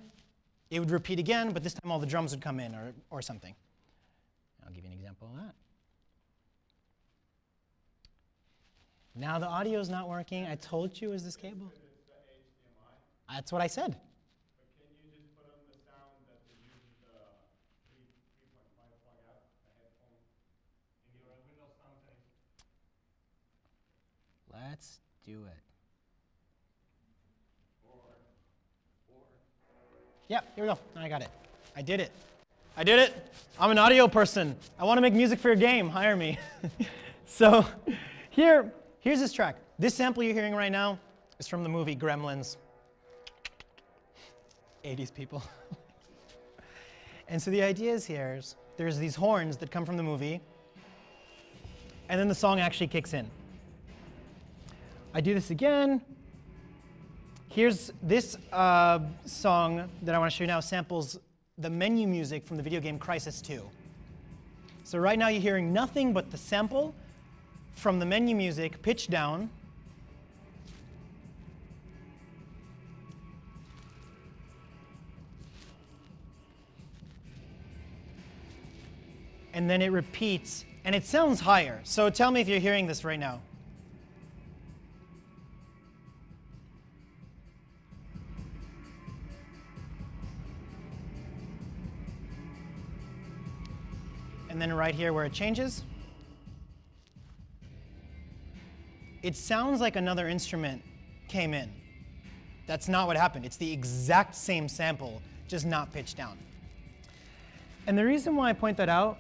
it would repeat again, but this time all the drums would come in or something. I'll give you an example of that. Now the audio is not working. I told you it was this cable. It's the HDMI. That's what I said. But can you just put on the sound that uses the 3.5 plug out, the headphone, in your Windows sound settings? Let's do it. Yep, here we go. I got it. I did it. I did it. I'm an audio person. I want to make music for your game. Hire me. So here's this track. This sample you're hearing right now is from the movie Gremlins. 80s people. And so the idea is there's these horns that come from the movie, and then the song actually kicks in. I do this again. Here's this song that I want to show you now samples the menu music from the video game Crysis 2. So right now you're hearing nothing but the sample from the menu music pitched down. And then it repeats, and it sounds higher. So tell me if you're hearing this right now. And then right here where it changes, it sounds like another instrument came in. That's not what happened. It's the exact same sample, just not pitched down. And the reason why I point that out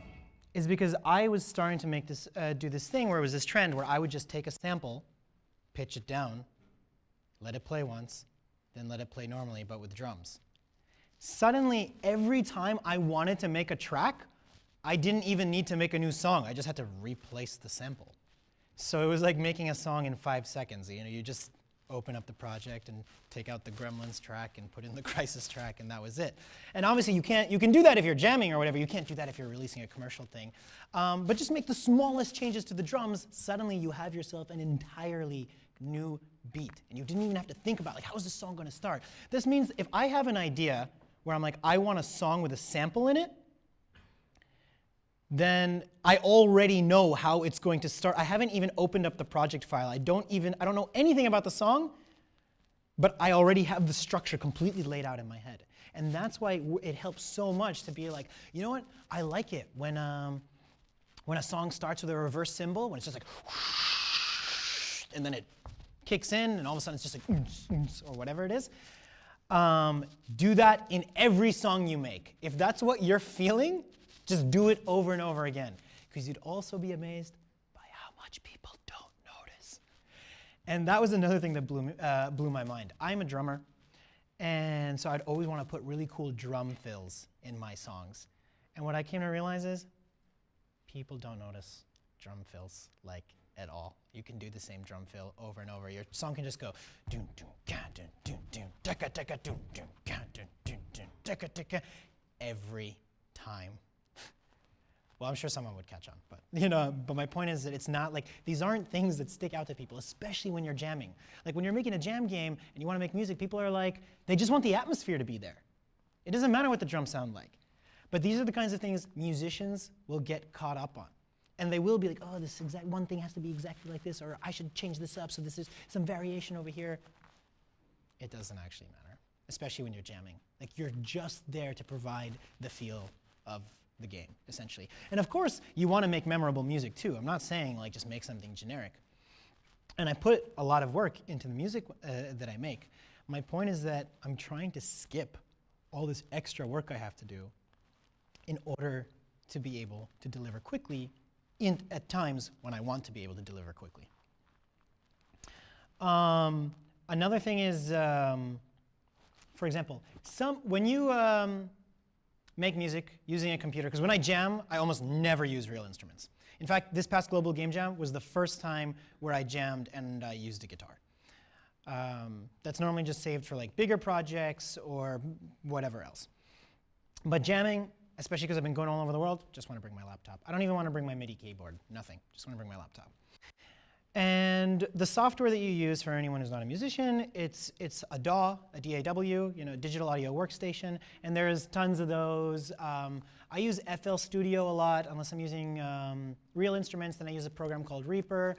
is because I was starting to make this, do this thing where it was this trend where I would just take a sample, pitch it down, let it play once, then let it play normally, but with drums. Suddenly, every time I wanted to make a track, I didn't even need to make a new song. I just had to replace the sample. So it was like making a song in 5 seconds. You know, you just open up the project and take out the Gremlins track and put in the Crysis track, and that was it. And obviously you can do that if you're jamming or whatever. You can't do that if you're releasing a commercial thing. But just make the smallest changes to the drums. Suddenly you have yourself an entirely new beat. And you didn't even have to think about, like, how is this song going to start? This means if I have an idea where I'm like, I want a song with a sample in it, then I already know how it's going to start. I haven't even opened up the project file. I don't know anything about the song, but I already have the structure completely laid out in my head. And that's why it helps so much to be like, you know what? I like it when a song starts with a reverse cymbal, when it's just like, whoosh, and then it kicks in, and all of a sudden it's just like, or whatever it is. Do that in every song you make. If that's what you're feeling, just do it over and over again, because you'd also be amazed by how much people don't notice. And that was another thing that blew my mind. I'm a drummer, and so I'd always want to put really cool drum fills in my songs. And what I came to realize is people don't notice drum fills like at all. You can do the same drum fill over and over. Your song can just go doom doom ka doom doom doom taka taka doom doom ka doom doom doom taka taka every time. Well, I'm sure someone would catch on, but but my point is that it's not like these aren't things that stick out to people, especially when you're jamming. Like when you're making a jam game and you want to make music, people are like, they just want the atmosphere to be there. It doesn't matter what the drums sound like. But these are the kinds of things musicians will get caught up on. And they will be like, oh, this exact one thing has to be exactly like this, or I should change this up so this is some variation over here. It doesn't actually matter, especially when you're jamming. Like you're just there to provide the feel of the game, essentially. And of course, you want to make memorable music too. I'm not saying like just make something generic. And I put a lot of work into the music that I make. My point is that I'm trying to skip all this extra work I have to do in order to be able to deliver quickly at times when I want to be able to deliver quickly. Another thing is, for example, when you make music using a computer, because when I jam, I almost never use real instruments. In fact, this past Global Game Jam was the first time where I jammed and I used a guitar. That's normally just saved for like bigger projects or whatever else. But jamming, especially because I've been going all over the world, just want to bring my laptop. I don't even want to bring my MIDI keyboard, nothing. Just want to bring my laptop. And the software that you use for anyone who's not a musician, it's a DAW, a DAW, digital audio workstation, and there's tons of those. I use FL Studio a lot, unless I'm using real instruments. Then I use a program called Reaper.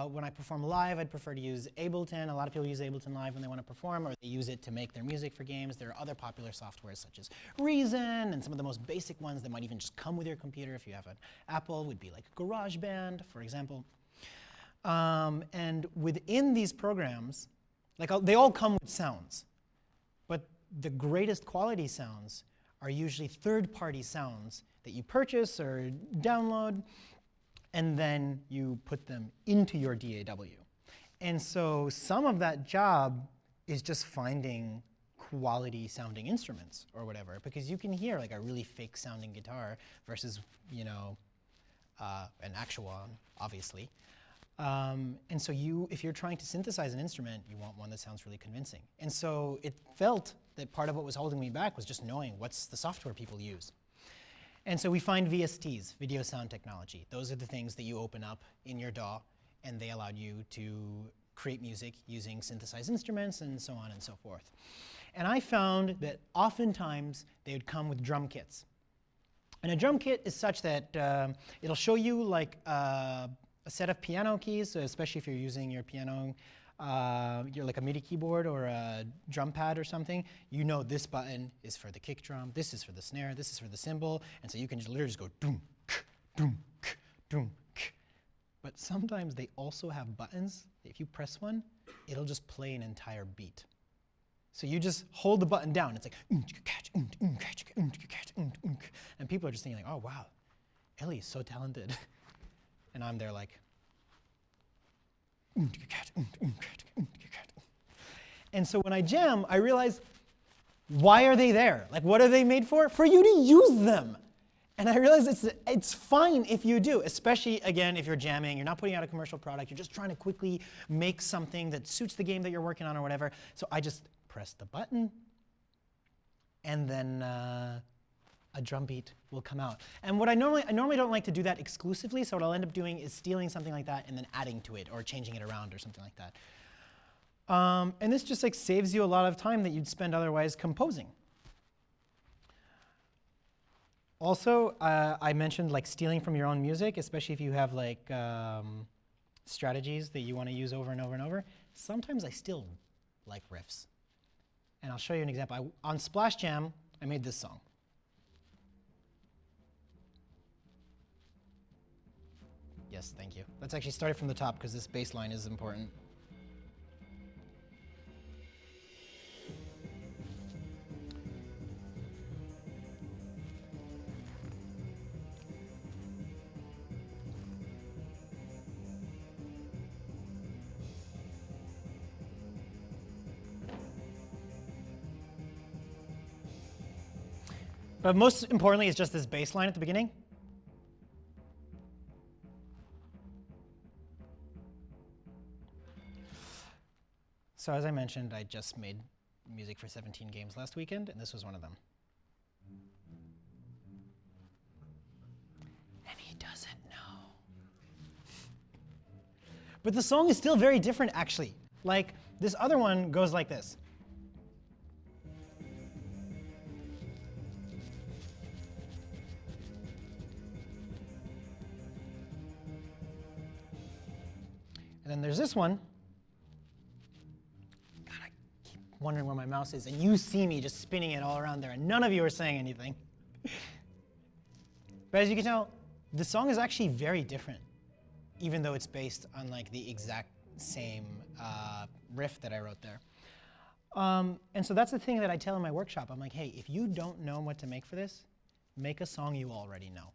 When I perform live, I'd prefer to use Ableton. A lot of people use Ableton Live when they want to perform, or they use it to make their music for games. There are other popular softwares such as Reason, and some of the most basic ones that might even just come with your computer if you have an Apple would be like GarageBand, for example. And within these programs, they all come with sounds, but the greatest quality sounds are usually third-party sounds that you purchase or download, and then you put them into your DAW. And so some of that job is just finding quality sounding instruments or whatever, because you can hear like a really fake sounding guitar versus an actual one, obviously. And so if you're trying to synthesize an instrument, you want one that sounds really convincing. And so it felt that part of what was holding me back was just knowing what's the software people use. And so we find VSTs, video sound technology. Those are the things that you open up in your DAW, and they allow you to create music using synthesized instruments and so on and so forth. And I found that oftentimes they would come with drum kits. And a drum kit is such that it'll show you like a set of piano keys, so especially if you're using your piano, you're like a MIDI keyboard or a drum pad or something, you know this button is for the kick drum, this is for the snare, this is for the cymbal, and so you can just literally just go doom, k, doom, k, doom, k. But sometimes they also have buttons that if you press one, it'll just play an entire beat. So you just hold the button down, it's like, and people are just thinking like, oh wow, Elie is so talented. And I'm there like, and so when I jam, I realize, why are they there? Like, what are they made for? For you to use them. And I realize it's fine if you do, especially, again, if you're jamming, you're not putting out a commercial product, you're just trying to quickly make something that suits the game that you're working on or whatever. So I just press the button, and then a drum beat will come out. And what I normally don't like to do that exclusively, so what I'll end up doing is stealing something like that and then adding to it or changing it around or something like that. And this just like saves you a lot of time that you'd spend otherwise composing. Also, I mentioned like stealing from your own music, especially if you have like strategies that you want to use over and over and over. Sometimes I still like riffs. And I'll show you an example. On Splash Jam, I made this song. Yes, thank you. Let's actually start it from the top because this bass line is important. But most importantly, it's just this bass line at the beginning. So as I mentioned, I just made music for 17 games last weekend, and this was one of them. And he doesn't know. But the song is still very different, actually. Like, this other one goes like this. And then there's this one. God, I keep wondering where my mouse is, and you see me just spinning it all around there, and none of you are saying anything. But as you can tell, the song is actually very different, even though it's based on like the exact same riff that I wrote there. And so that's the thing that I tell in my workshop. I'm like, hey, if you don't know what to make for this, make a song you already know.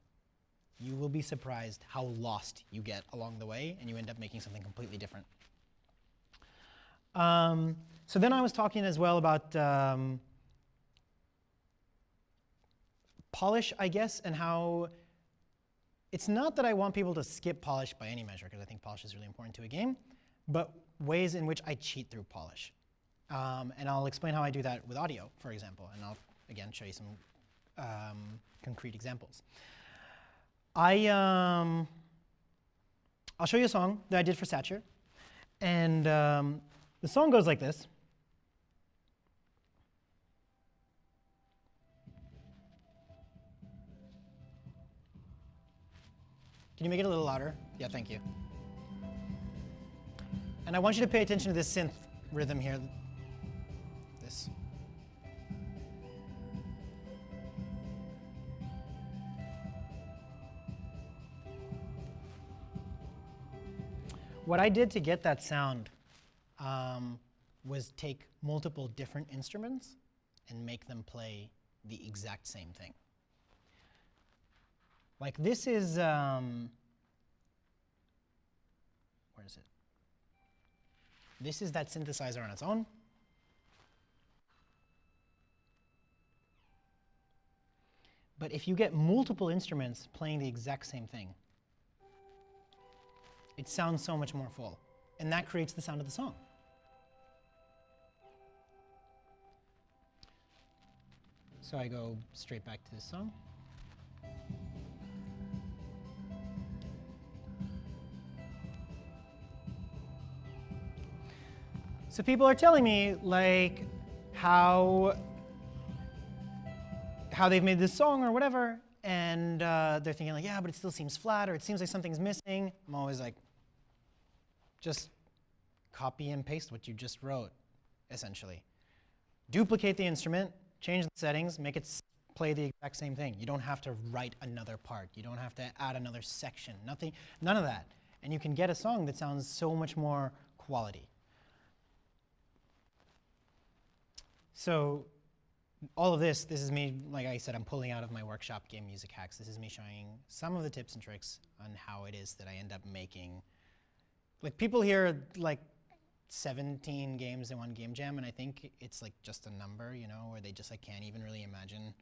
You will be surprised how lost you get along the way, and you end up making something completely different. So then I was talking as well about polish, I guess, and how it's not that I want people to skip polish by any measure, because I think polish is really important to a game, but ways in which I cheat through polish. And I'll explain how I do that with audio, for example, and I'll, again, show you some concrete examples. I'll show you a song that I did for Satcher, and the song goes like this. Can you make it a little louder? Yeah, thank you. And I want you to pay attention to this synth rhythm here. This. What I did to get that sound was take multiple different instruments and make them play the exact same thing. Like this is, where is it? This is that synthesizer on its own. But if you get multiple instruments playing the exact same thing, it sounds so much more full. And that creates the sound of the song. So I go straight back to this song. So people are telling me like how they've made this song or whatever, and they're thinking like, yeah, but it still seems flat, or it seems like something's missing. I'm always like, just copy and paste what you just wrote, essentially. Duplicate the instrument, change the settings, make it play the exact same thing. You don't have to write another part. You don't have to add another section. Nothing, none of that. And you can get a song that sounds so much more quality. So all of this is me, like I said, I'm pulling out of my workshop Game Music Hacks. This is me showing some of the tips and tricks on how it is that I end up making. Like people hear like 17 games in one game jam, and I think it's like just a number, you know, where they just like can't even really imagine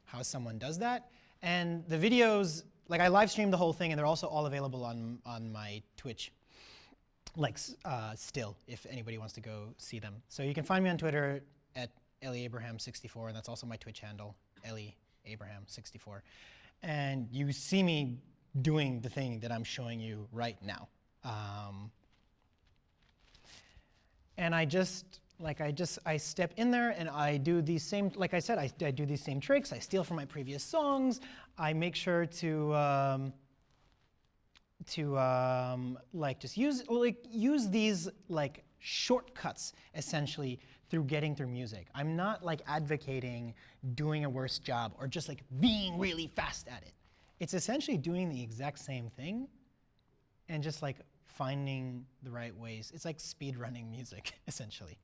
how someone does that. And the videos, like I live streamed the whole thing, and they're also all available on my Twitch. Like still, if anybody wants to go see them. So you can find me on Twitter at Elie Abraham 64, and that's also my Twitch handle, Elie Abraham 64. And you see me doing the thing that I'm showing you right now. And I step in there and I do these same, like I said, I do these same tricks. I steal from my previous songs. I make sure to like just use these like shortcuts essentially through getting through music. I'm not like advocating doing a worse job or just like being really fast at it. It's essentially doing the exact same thing and just like finding the right ways. It's like speed running music essentially.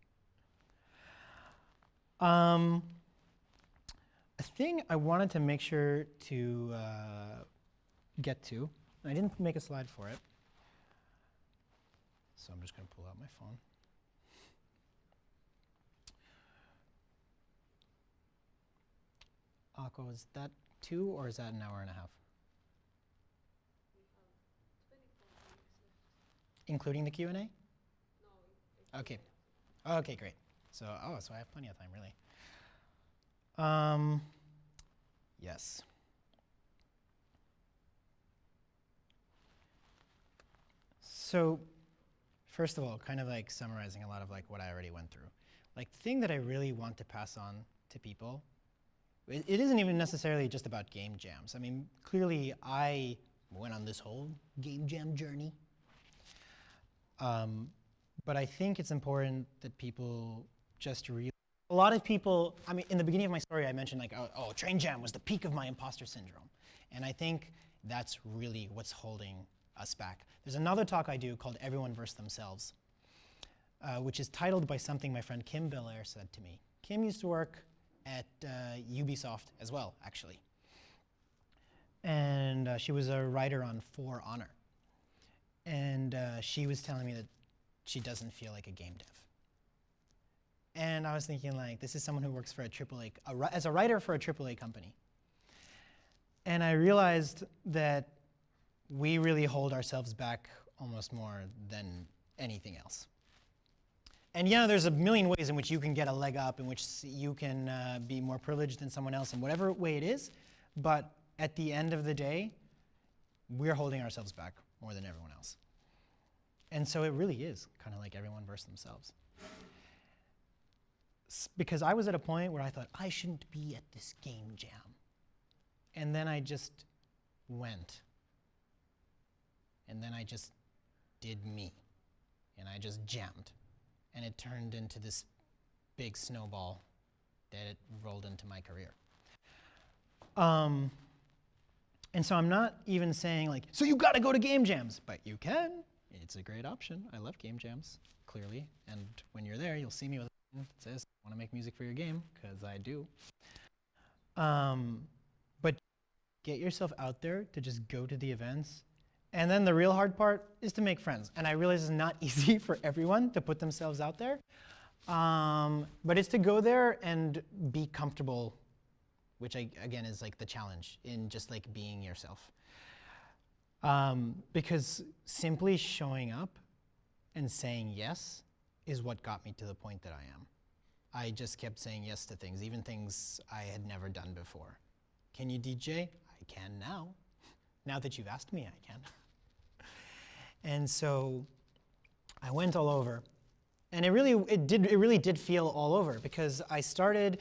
A thing I wanted to make sure to get to, I didn't make a slide for it, so I'm just going to pull out my phone. Akko, is that 2 or is that an hour and a half? Including the Q&A? No. Okay. Okay, great. So I have plenty of time, really. Yes. So, first of all, kind of like summarizing a lot of like what I already went through. Like the thing that I really want to pass on to people, it isn't even necessarily just about game jams. I mean, clearly I went on this whole game jam journey. But I think it's important that people just realize. A lot of people, I mean, in the beginning of my story, I mentioned like, oh, Train Jam was the peak of my imposter syndrome. And I think that's really what's holding us back. There's another talk I do called Everyone vs. Themselves, which is titled by something my friend Kim Belair said to me. Kim used to work at Ubisoft as well, actually. And she was a writer on For Honor. And she was telling me that she doesn't feel like a game dev. And I was thinking, like, this is someone who works for a AAA, as a writer for a AAA company. And I realized that we really hold ourselves back almost more than anything else. And yeah, there's a million ways in which you can get a leg up, in which you can be more privileged than someone else, in whatever way it is. But at the end of the day, we're holding ourselves back more than everyone else. And so it really is kind of like everyone versus themselves. Because I was at a point where I thought, I shouldn't be at this game jam. And then I just went. And then I just did me. And I just jammed. And it turned into this big snowball that it rolled into my career. And so I'm not even saying like, so you gotta go to game jams, but you can. It's a great option. I love game jams, clearly. And when you're there, you'll see me with a button that says, I wanna make music for your game, because I do. But get yourself out there to just go to the events. And then the real hard part is to make friends. And I realize it's not easy for everyone to put themselves out there. But it's to go there and be comfortable, which again is like the challenge in just like being yourself. Because simply showing up and saying yes is what got me to the point that I am. I just kept saying yes to things, even things I had never done before. Can you DJ? I can now. Now that you've asked me, I can. And so I went all over. And it really did feel all over, because I started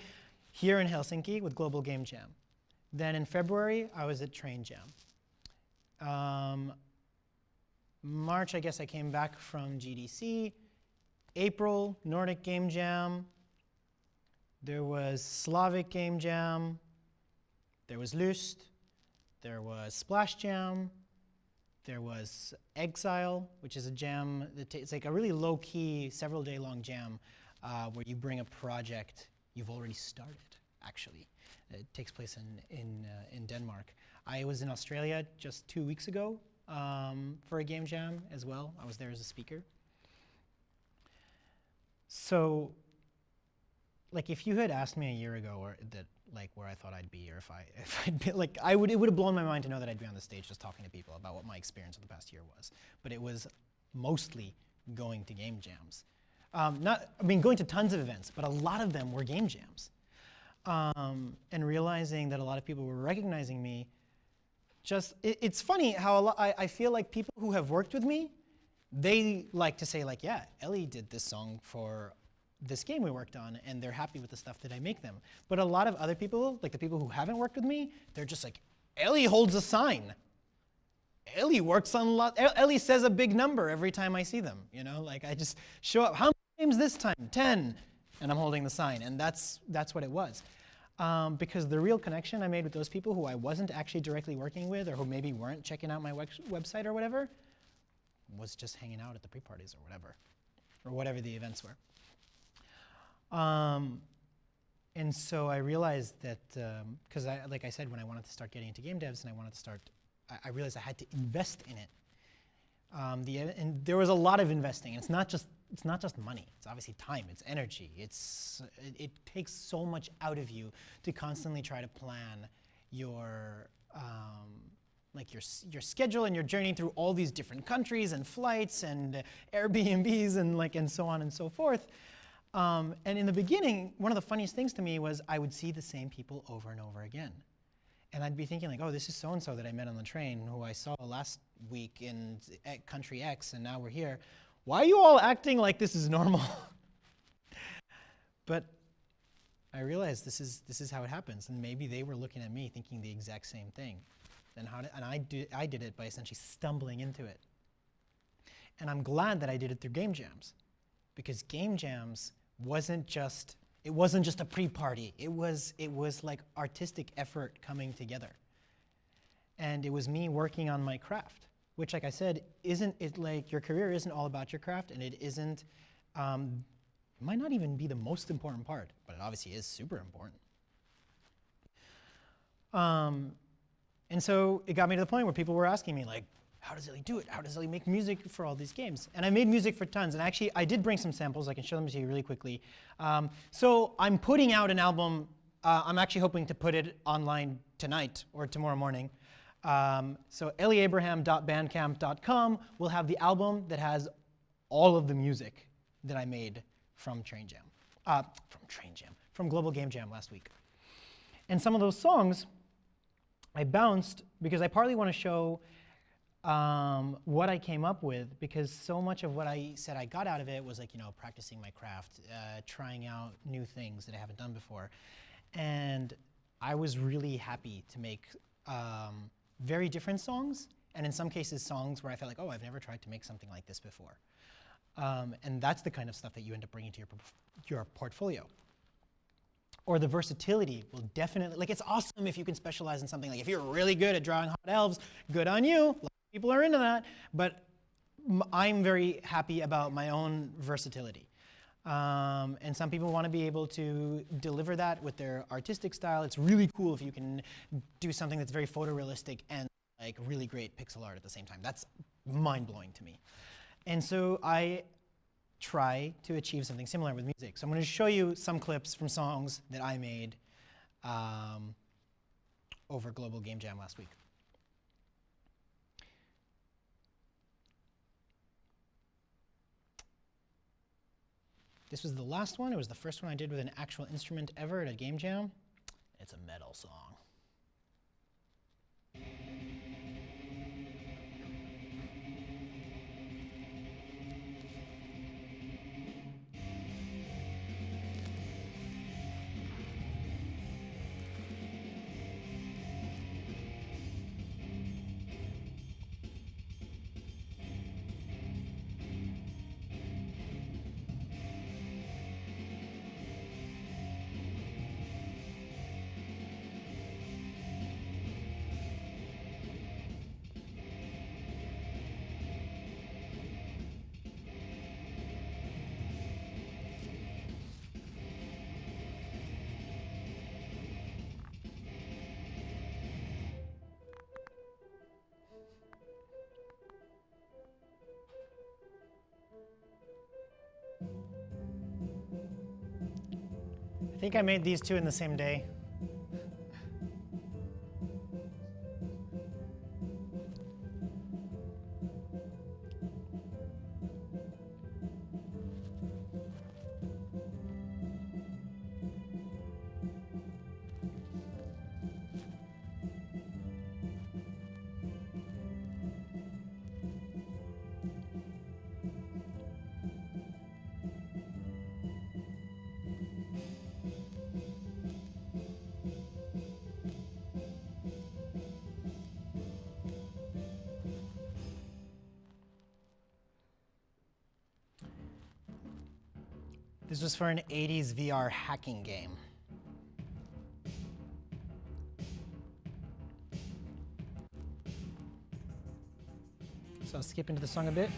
here in Helsinki with Global Game Jam. Then in February, I was at Train Jam. March, I guess I came back from GDC. April, Nordic Game Jam. There was Slavic Game Jam. There was Lust. There was Splash Jam. There was Exile, which is a jam. It's like a really low-key, several-day-long jam where you bring a project you've already started, actually. It takes place in Denmark. I was in Australia just 2 weeks ago for a game jam as well. I was there as a speaker. So, like, if you had asked me a year ago where I thought I'd be, or if I'd be like, it would have blown my mind to know that I'd be on the stage just talking to people about what my experience of the past year was. But it was mostly going to game jams. Going to tons of events, but a lot of them were game jams. And realizing that a lot of people were recognizing me. It's funny how I feel like people who have worked with me, they like to say like, yeah, Elie did this song for this game we worked on, and they're happy with the stuff that I make them. But a lot of other people, like the people who haven't worked with me, they're just like, Elie holds a sign. Elie works on a lot. Elie says a big number every time I see them. You know, like I just show up. How many games this time? 10. And I'm holding the sign. And that's what it was. Because the real connection I made with those people who I wasn't actually directly working with, or who maybe weren't checking out my website or whatever, was just hanging out at the pre-parties or whatever the events were. And so I realized that, because like I said, when I wanted to start getting into game devs and I realized I had to invest in it. And there was a lot of investing. It's not just money. It's obviously time. It's energy. It takes so much out of you to constantly try to plan your your schedule and your journey through all these different countries and flights and Airbnbs and so on and so forth. And in the beginning, one of the funniest things to me was I would see the same people over and over again. And I'd be thinking like, oh, this is so-and-so that I met on the train who I saw last week in country X, and now we're here. Why are you all acting like this is normal? But I realized this is how it happens, and maybe they were looking at me thinking the exact same thing. And I did it by essentially stumbling into it. And I'm glad that I did it through game jams, because game jams wasn't just a pre-party. It was like artistic effort coming together. And it was me working on my craft, which, like I said, like your career isn't all about your craft, and it isn't, might not even be the most important part, but it obviously is super important. And so it got me to the point where people were asking me, like, how does Elie do it? How does Elie make music for all these games? And I made music for tons. And actually, I did bring some samples. I can show them to you really quickly. So I'm putting out an album. I'm actually hoping to put it online tonight or tomorrow morning. So elieabraham.bandcamp.com will have the album that has all of the music that I made from from Global Game Jam last week. And some of those songs I bounced because I partly want to show what I came up with, because so much of what I said I got out of it was like, practicing my craft, trying out new things that I haven't done before. And I was really happy to make very different songs, and in some cases songs where I felt like, oh, I've never tried to make something like this before. And that's the kind of stuff that you end up bringing to your portfolio. Or the versatility will definitely, like, it's awesome if you can specialize in something. Like if you're really good at drawing hot elves, good on you. A lot of people are into that. But I'm very happy about my own versatility. And some people want to be able to deliver that with their artistic style. It's really cool if you can do something that's very photorealistic and like really great pixel art at the same time. That's mind-blowing to me. And so I try to achieve something similar with music. So I'm going to show you some clips from songs that I made over Global Game Jam last week. This was the last one. It was the first one I did with an actual instrument ever at a game jam. It's a metal song. I think I made these two in the same day. This was for an 80s VR hacking game. So I'll skip into the song a bit.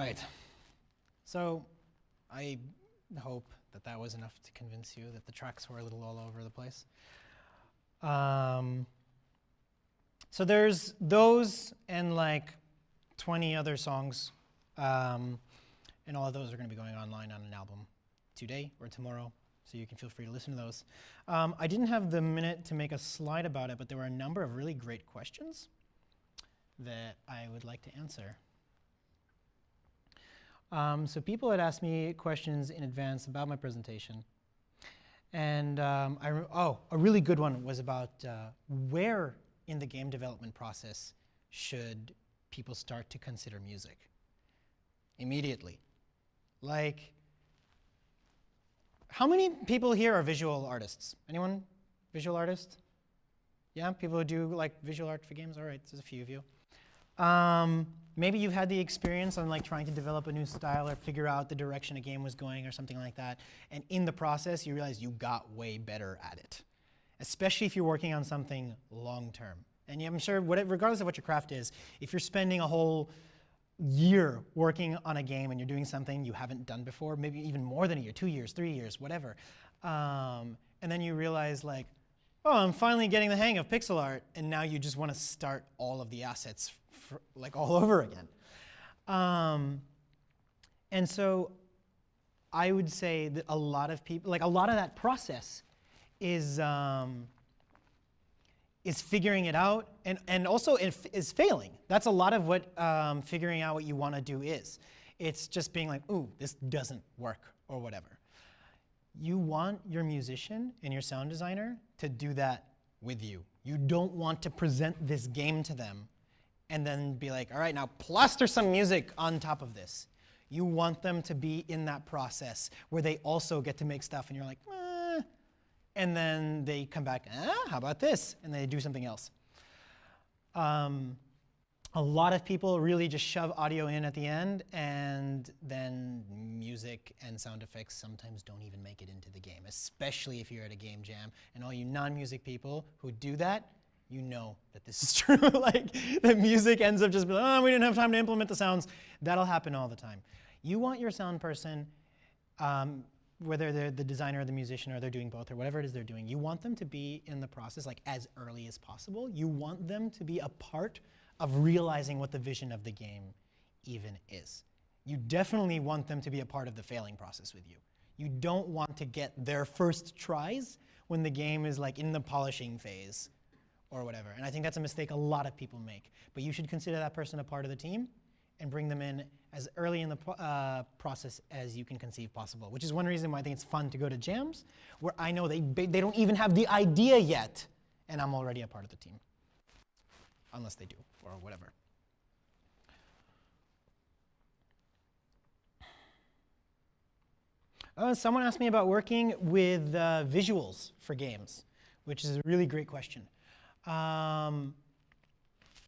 Right. So I hope that that was enough to convince you that the tracks were a little all over the place. So there's those and like 20 other songs, and all of those are going to be going online on an album today or tomorrow, so you can feel free to listen to those. I didn't have the minute to make a slide about it, but there were a number of really great questions that I would like to answer. So people had asked me questions in advance about my presentation. And a really good one was about where in the game development process should people start to consider music? Immediately. Like, how many people here are visual artists? Anyone visual artist? Yeah, people who do like visual art for games? All right, there's a few of you. Maybe you've had the experience on like trying to develop a new style or figure out the direction a game was going or something like that. And in the process, you realize you got way better at it, especially if you're working on something long term. And I'm sure, regardless of what your craft is, if you're spending a whole year working on a game and you're doing something you haven't done before, maybe even more than a year, 2 years, 3 years, whatever, and then you realize like, oh, I'm finally getting the hang of pixel art, and now you just want to start all of the assets like all over again. And so I would say that a lot of people, like a lot of that process is figuring it out, and also is failing. That's a lot of what figuring out what you want to do is. It's just being like, ooh, this doesn't work, or whatever. You want your musician and your sound designer to do that with you. You don't want to present this game to them and then be like, all right, now plaster some music on top of this. You want them to be in that process where they also get to make stuff and you're like, and then they come back, how about this? And they do something else. A lot of people really just shove audio in at the end, and then music and sound effects sometimes don't even make it into the game, especially if you're at a game jam. And all you non-music people who do that, you know that this is true. Like, the music ends up just being like, oh, we didn't have time to implement the sounds. That'll happen all the time. You want your sound person, whether they're the designer or the musician or they're doing both or whatever it is they're doing, you want them to be in the process like as early as possible. You want them to be a part of realizing what the vision of the game even is. You definitely want them to be a part of the failing process with you. You don't want to get their first tries when the game is like in the polishing phase or whatever. And I think that's a mistake a lot of people make. But you should consider that person a part of the team and bring them in as early in the process as you can conceive possible, which is one reason why I think it's fun to go to jams, where I know they don't even have the idea yet, and I'm already a part of the team. Unless they do, or whatever. Someone asked me about working with visuals for games, which is a really great question.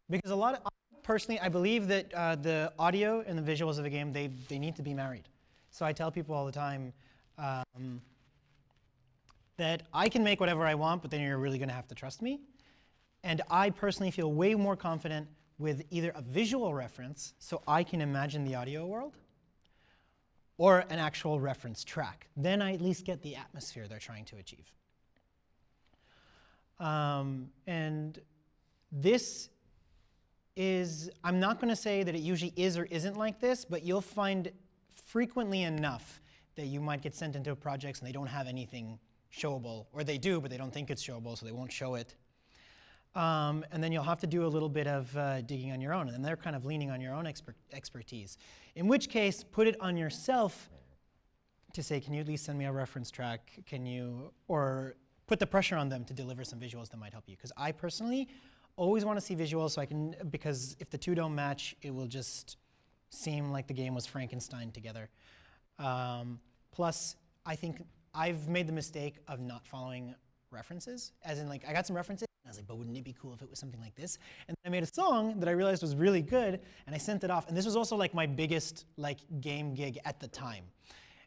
Because personally, I believe that the audio and the visuals of a game, they need to be married. So I tell people all the time that I can make whatever I want, but then you're really going to have to trust me. And I personally feel way more confident with either a visual reference, so I can imagine the audio world, or an actual reference track. Then I at least get the atmosphere they're trying to achieve. And this is, I'm not going to say that it usually is or isn't like this, but you'll find frequently enough that you might get sent into projects and they don't have anything showable, or they do, but they don't think it's showable, so they won't show it. And then you'll have to do a little bit of digging on your own, and they're kind of leaning on your own expertise. In which case, put it on yourself to say, can you at least send me a reference track? Can you, or put the pressure on them to deliver some visuals that might help you. Because I personally always want to see visuals so I can, because if the two don't match, it will just seem like the game was Frankenstein together. Plus, I think I've made the mistake of not following references, as in like, I got some references, and I was like, but wouldn't it be cool if it was something like this? And then I made a song that I realized was really good, and I sent it off. And this was also like my biggest like game gig at the time.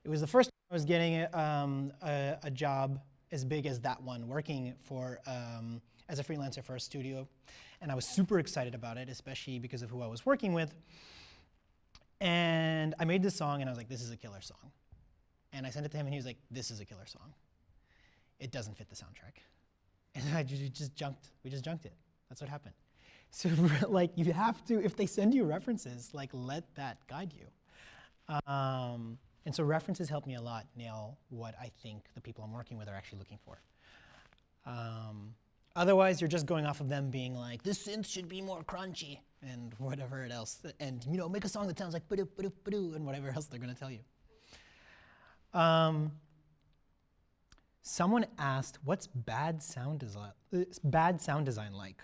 It was the first time I was getting a job as big as that one, working for as a freelancer for a studio. And I was super excited about it, especially because of who I was working with. And I made this song, and I was like, this is a killer song. And I sent it to him, and he was like, this is a killer song. It doesn't fit the soundtrack. And we just junked it. That's what happened. So like, you have to, if they send you references, like, let that guide you. And so references help me a lot nail what I think the people I'm working with are actually looking for. Otherwise, you're just going off of them being like, this synth should be more crunchy, and whatever else. And make a song that sounds like ba-doo, ba-doo, ba-doo, and whatever else they're going to tell you. Someone asked, what's bad sound design like?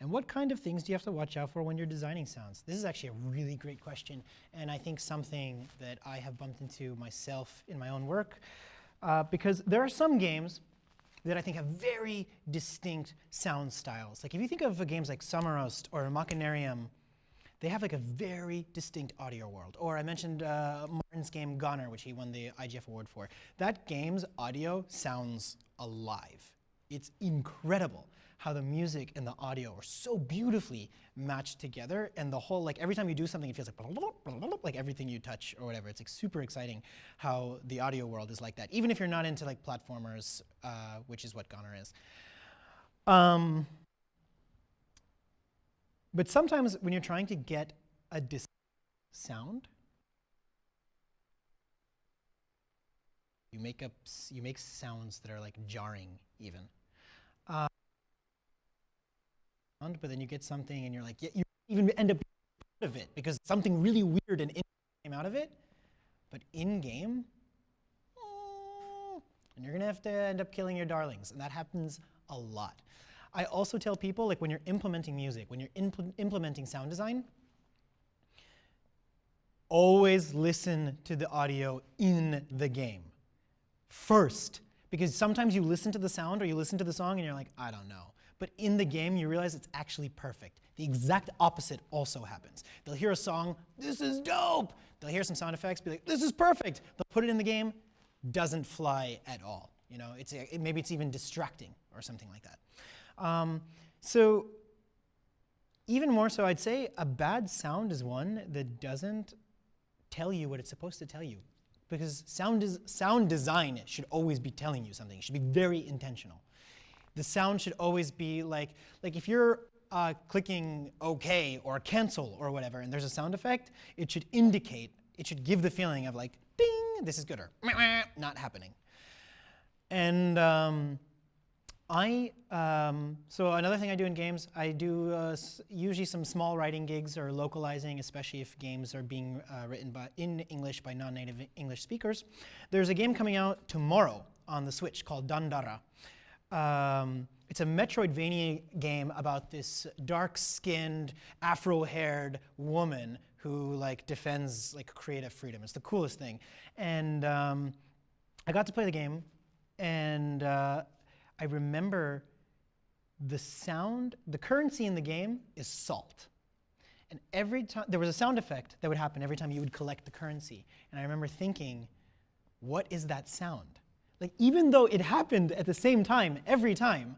And what kind of things do you have to watch out for when you're designing sounds? This is actually a really great question, and I think something that I have bumped into myself in my own work, because there are some games that I think have very distinct sound styles. Like if you think of games like Summerost or Machinarium, they have like a very distinct audio world. Or I mentioned Martin's game Goner, which he won the IGF award for. That game's audio sounds alive. It's incredible how the music and the audio are so beautifully matched together, and the whole, like every time you do something, it feels like everything you touch or whatever. It's like super exciting how the audio world is like that, even if you're not into like platformers, which is what Goner is. But sometimes when you're trying to get a sound, you make sounds that are like jarring even. But then you get something and you're like, yeah, you even end up being out of it because something really weird and came out of it. But in-game, and you're gonna have to end up killing your darlings, and that happens a lot. I also tell people, like when you're implementing music, when you're implementing sound design, always listen to the audio in the game first. Because sometimes you listen to the sound or you listen to the song and you're like, I don't know. But in the game, you realize it's actually perfect. The exact opposite also happens. They'll hear a song, this is dope. They'll hear some sound effects, be like, this is perfect. They'll put it in the game, doesn't fly at all. Maybe it's even distracting or something like that. So even more so, I'd say a bad sound is one that doesn't tell you what it's supposed to tell you. Because sound design should always be telling you something. It should be very intentional. The sound should always be like if you're clicking OK or cancel or whatever, and there's a sound effect, it should give the feeling of like, ding, this is good, or not happening. And so another thing I do in games, I do usually some small writing gigs or localizing, especially if games are being written in English by non-native English speakers. There's a game coming out tomorrow on the Switch called Dandara. It's a Metroidvania game about this dark-skinned, afro-haired woman who like defends like creative freedom. It's the coolest thing. And I got to play the game, and I remember the currency in the game is salt. And every time, there was a sound effect that would happen every time you would collect the currency. And I remember thinking, what is that sound? Like, even though it happened at the same time, every time,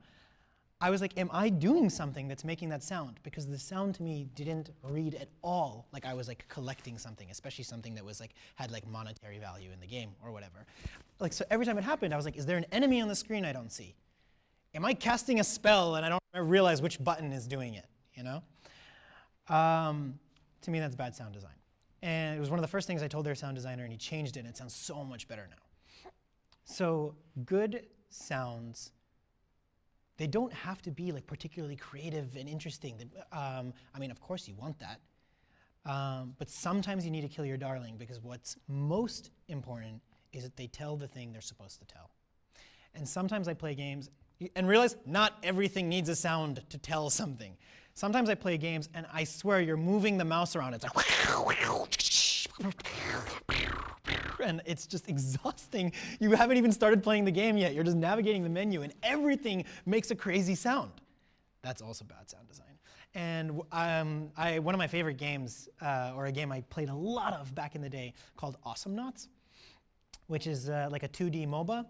I was like, am I doing something that's making that sound? Because the sound to me didn't read at all like I was like collecting something, especially something that was like, had like monetary value in the game or whatever. Like, so every time it happened, I was like, is there an enemy on the screen I don't see? Am I casting a spell and I don't realize which button is doing it, you know? To me, that's bad sound design. And it was one of the first things I told their sound designer, and he changed it, and it sounds so much better now. So good sounds, they don't have to be like particularly creative and interesting. I mean, of course you want that. But sometimes you need to kill your darling, because what's most important is that they tell the thing they're supposed to tell. And sometimes I play games and realize not everything needs a sound to tell something. Sometimes I play games and I swear you're moving the mouse around. It's like, and it's just exhausting. You haven't even started playing the game yet. You're just navigating the menu and everything makes a crazy sound. That's also bad sound design. And one of my favorite games, or a game I played a lot of back in the day, called Awesomenauts, which is like a 2D MOBA.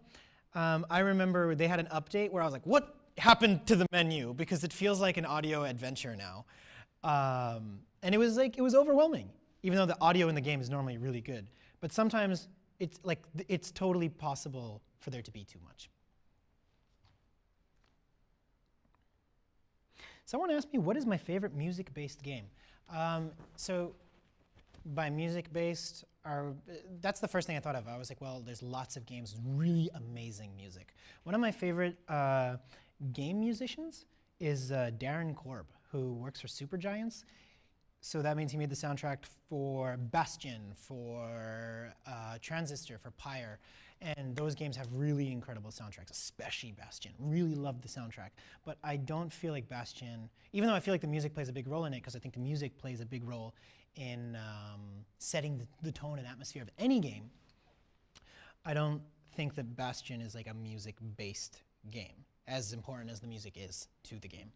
I remember they had an update where I was like, what happened to the menu? Because it feels like an audio adventure now. And it was overwhelming, even though the audio in the game is normally really good. But sometimes it's totally possible for there to be too much. Someone asked me, what is my favorite music-based game? So by music-based, that's the first thing I thought of. I was like, well, there's lots of games with really amazing music. One of my favorite game musicians is Darren Korb, who works for Supergiants. So that means he made the soundtrack for Bastion, for Transistor, for Pyre. And those games have really incredible soundtracks, especially Bastion. Really love the soundtrack. But I don't feel like Bastion, even though I feel like the music plays a big role in it, because I think the music plays a big role in setting the tone and atmosphere of any game, I don't think that Bastion is like a music-based game, as important as the music is to the game.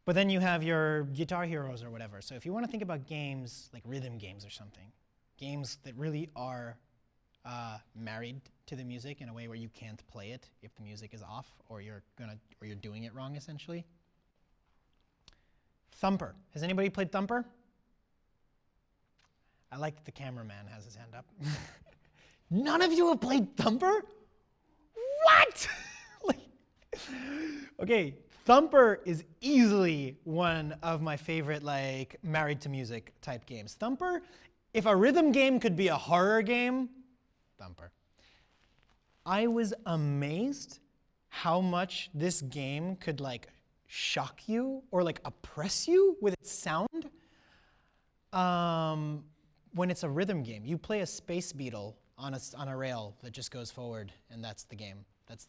But then you have your Guitar Heroes or whatever. So if you want to think about games like rhythm games or something, games that really are married to the music in a way where you can't play it if the music is off or you're doing it wrong, essentially. Thumper. Has anybody played Thumper? I like the cameraman has his hand up. None of you have played Thumper? What? Okay, Thumper is easily one of my favorite married to music type games. Thumper, if a rhythm game could be a horror game, Thumper. I was amazed how much this game could shock you or oppress you with its sound. When it's a rhythm game, you play a space beetle on a rail that just goes forward, and that's the game.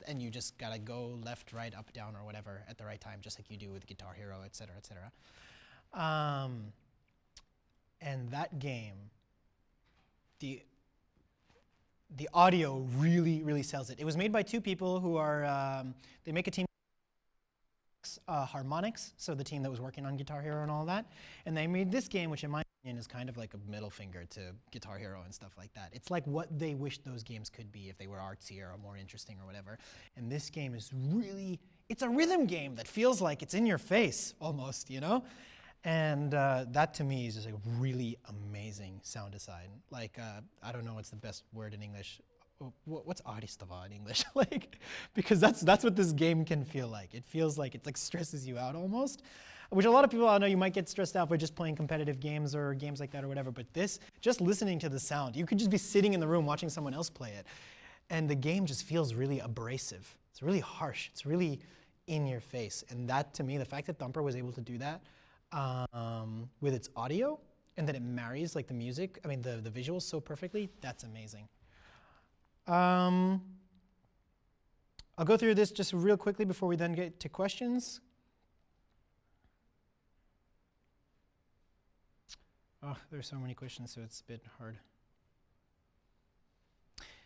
And you just gotta go left, right, up, down, or whatever at the right time, just like you do with Guitar Hero, et cetera, et cetera. And that game, the audio really, really sells it. It was made by two people who are, they make a team, Harmonix, so the team that was working on Guitar Hero and all that. And they made this game, which in my opinion is kind of like a middle finger to Guitar Hero and stuff like that. It's like what they wish those games could be if they were artsier or more interesting or whatever. And this game is really, it's a rhythm game that feels like it's in your face almost, you know? And that to me is just like really amazing sound design. I don't know what's the best word in English. What's artistava in English? Because that's what this game can feel like. It feels like it stresses you out almost, which a lot of people, I know you might get stressed out by just playing competitive games or games like that or whatever, but this, just listening to the sound, you could just be sitting in the room watching someone else play it, and the game just feels really abrasive. It's really harsh. It's really in your face. And that, to me, the fact that Thumper was able to do that with its audio, and that it marries the music, I mean the visuals so perfectly, that's amazing. I'll go through this just real quickly before we then get to questions. Oh, there's so many questions, so it's a bit hard.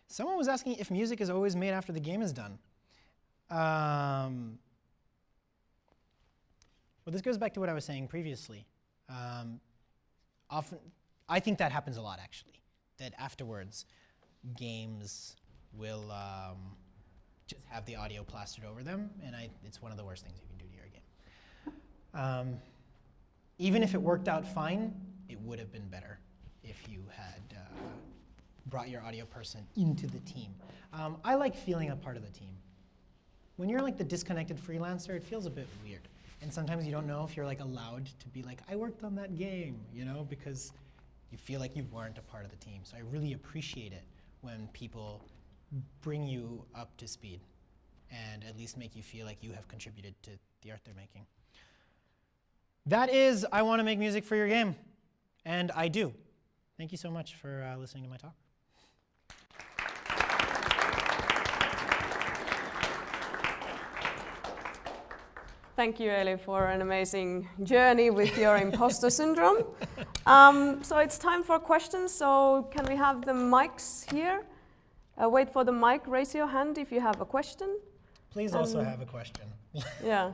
Someone was asking if music is always made after the game is done. Well, this goes back to what I was saying previously. Often, I think that happens a lot, actually, that afterwards, games will just have the audio plastered over them, and it's one of the worst things you can do to your game. Even if it worked out fine, it would have been better if you had brought your audio person into the team. I like feeling a part of the team. When you're the disconnected freelancer, it feels a bit weird. And sometimes you don't know if you're allowed to be I worked on that game, you know, because you feel like you weren't a part of the team. So I really appreciate it when people bring you up to speed and at least make you feel like you have contributed to the art they're making. That is, I want to make music for your game. And I do. Thank you so much for listening to my talk. Thank you, Elie, for an amazing journey with your imposter syndrome. So it's time for questions. So can we have the mics here? Wait for the mic. Raise your hand if you have a question. Please also have a question. Yeah.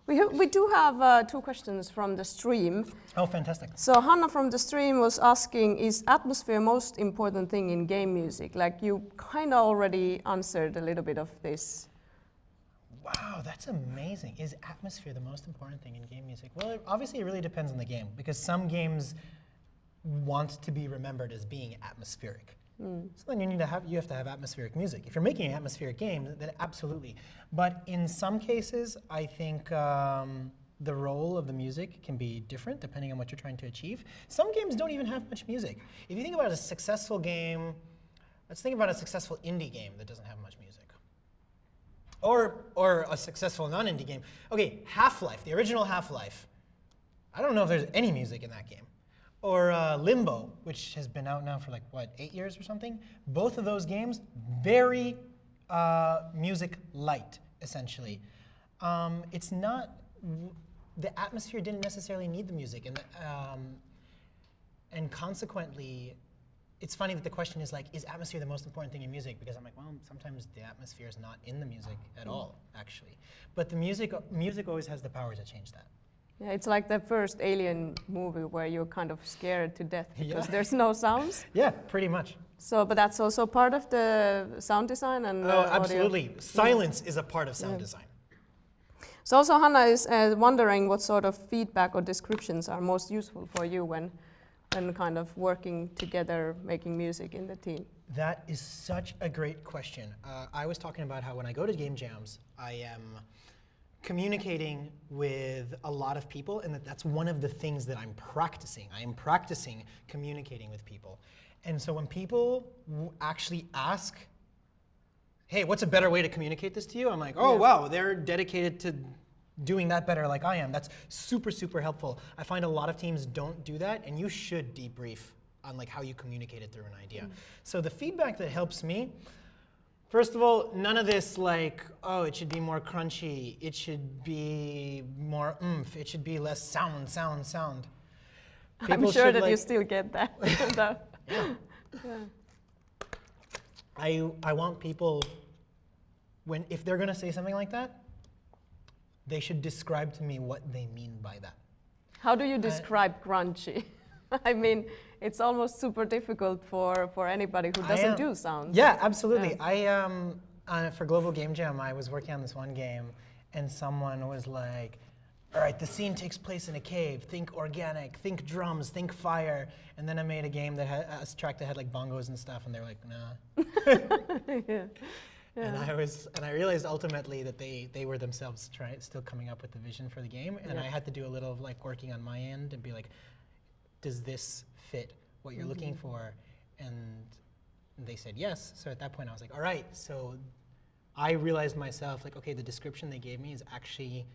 We do have 2 questions from the stream. Oh, fantastic. So Hanna from the stream was asking, is atmosphere most important thing in game music? You kind of already answered a little bit of this. Wow, that's amazing. Is atmosphere the most important thing in game music? Well, obviously it really depends on the game, because some games want to be remembered as being atmospheric. So then you have to have atmospheric music. If you're making an atmospheric game, then absolutely. But in some cases, I think the role of the music can be different depending on what you're trying to achieve. Some games don't even have much music. If you think about a successful game, let's think about a successful indie game that doesn't have much music. Or a successful non-indie game. Okay, Half-Life, the original Half-Life. I don't know if there's any music in that game. Or Limbo, which has been out now for like, what, 8 years or something? Both of those games, very music light, essentially. It's not, the atmosphere didn't necessarily need the music. And consequently, it's funny that the question is like, is atmosphere the most important thing in music? Because I'm like, well, sometimes the atmosphere is not in the music at all, actually. But the music always has the power to change that. Yeah, it's like the first Alien movie where you're kind of scared to death because there's no sounds. Yeah, pretty much. So, but that's also part of the sound design and Oh, audio. absolutely. Silence is a part of sound design. So also Hanna is wondering what sort of feedback or descriptions are most useful for you when kind of working together, making music in the team. That is such a great question. I was talking about how when I go to game jams, I am communicating with a lot of people, and that's one of the things that I'm practicing. I am practicing communicating with people. And so when people actually ask, hey, what's a better way to communicate this to you? I'm like, oh, wow, they're dedicated to doing that better like I am. That's super, super helpful. I find a lot of teams don't do that, and you should debrief on like how you communicate it through an idea. So the feedback that helps me, first of all, none of this like, oh, it should be more crunchy, it should be more oomph, it should be less sound. I'm sure that you still get that. I want people, if they're gonna say something like that, they should describe to me what they mean by that. How do you describe crunchy? I mean, it's almost super difficult for anybody who doesn't do sounds. Yeah, absolutely. For Global Game Jam, I was working on this one game, and someone was like, all right, the scene takes place in a cave. Think organic, think drums, think fire. And then I made a game that had a track that had like bongos and stuff, and they're like, nah. And I realized ultimately that they were themselves still coming up with the vision for the game, and I had to do a little of like working on my end and be like, does this fit what you're looking for? And they said yes. So at that point I was like, all right. So I realized myself like, okay, the description they gave me is actually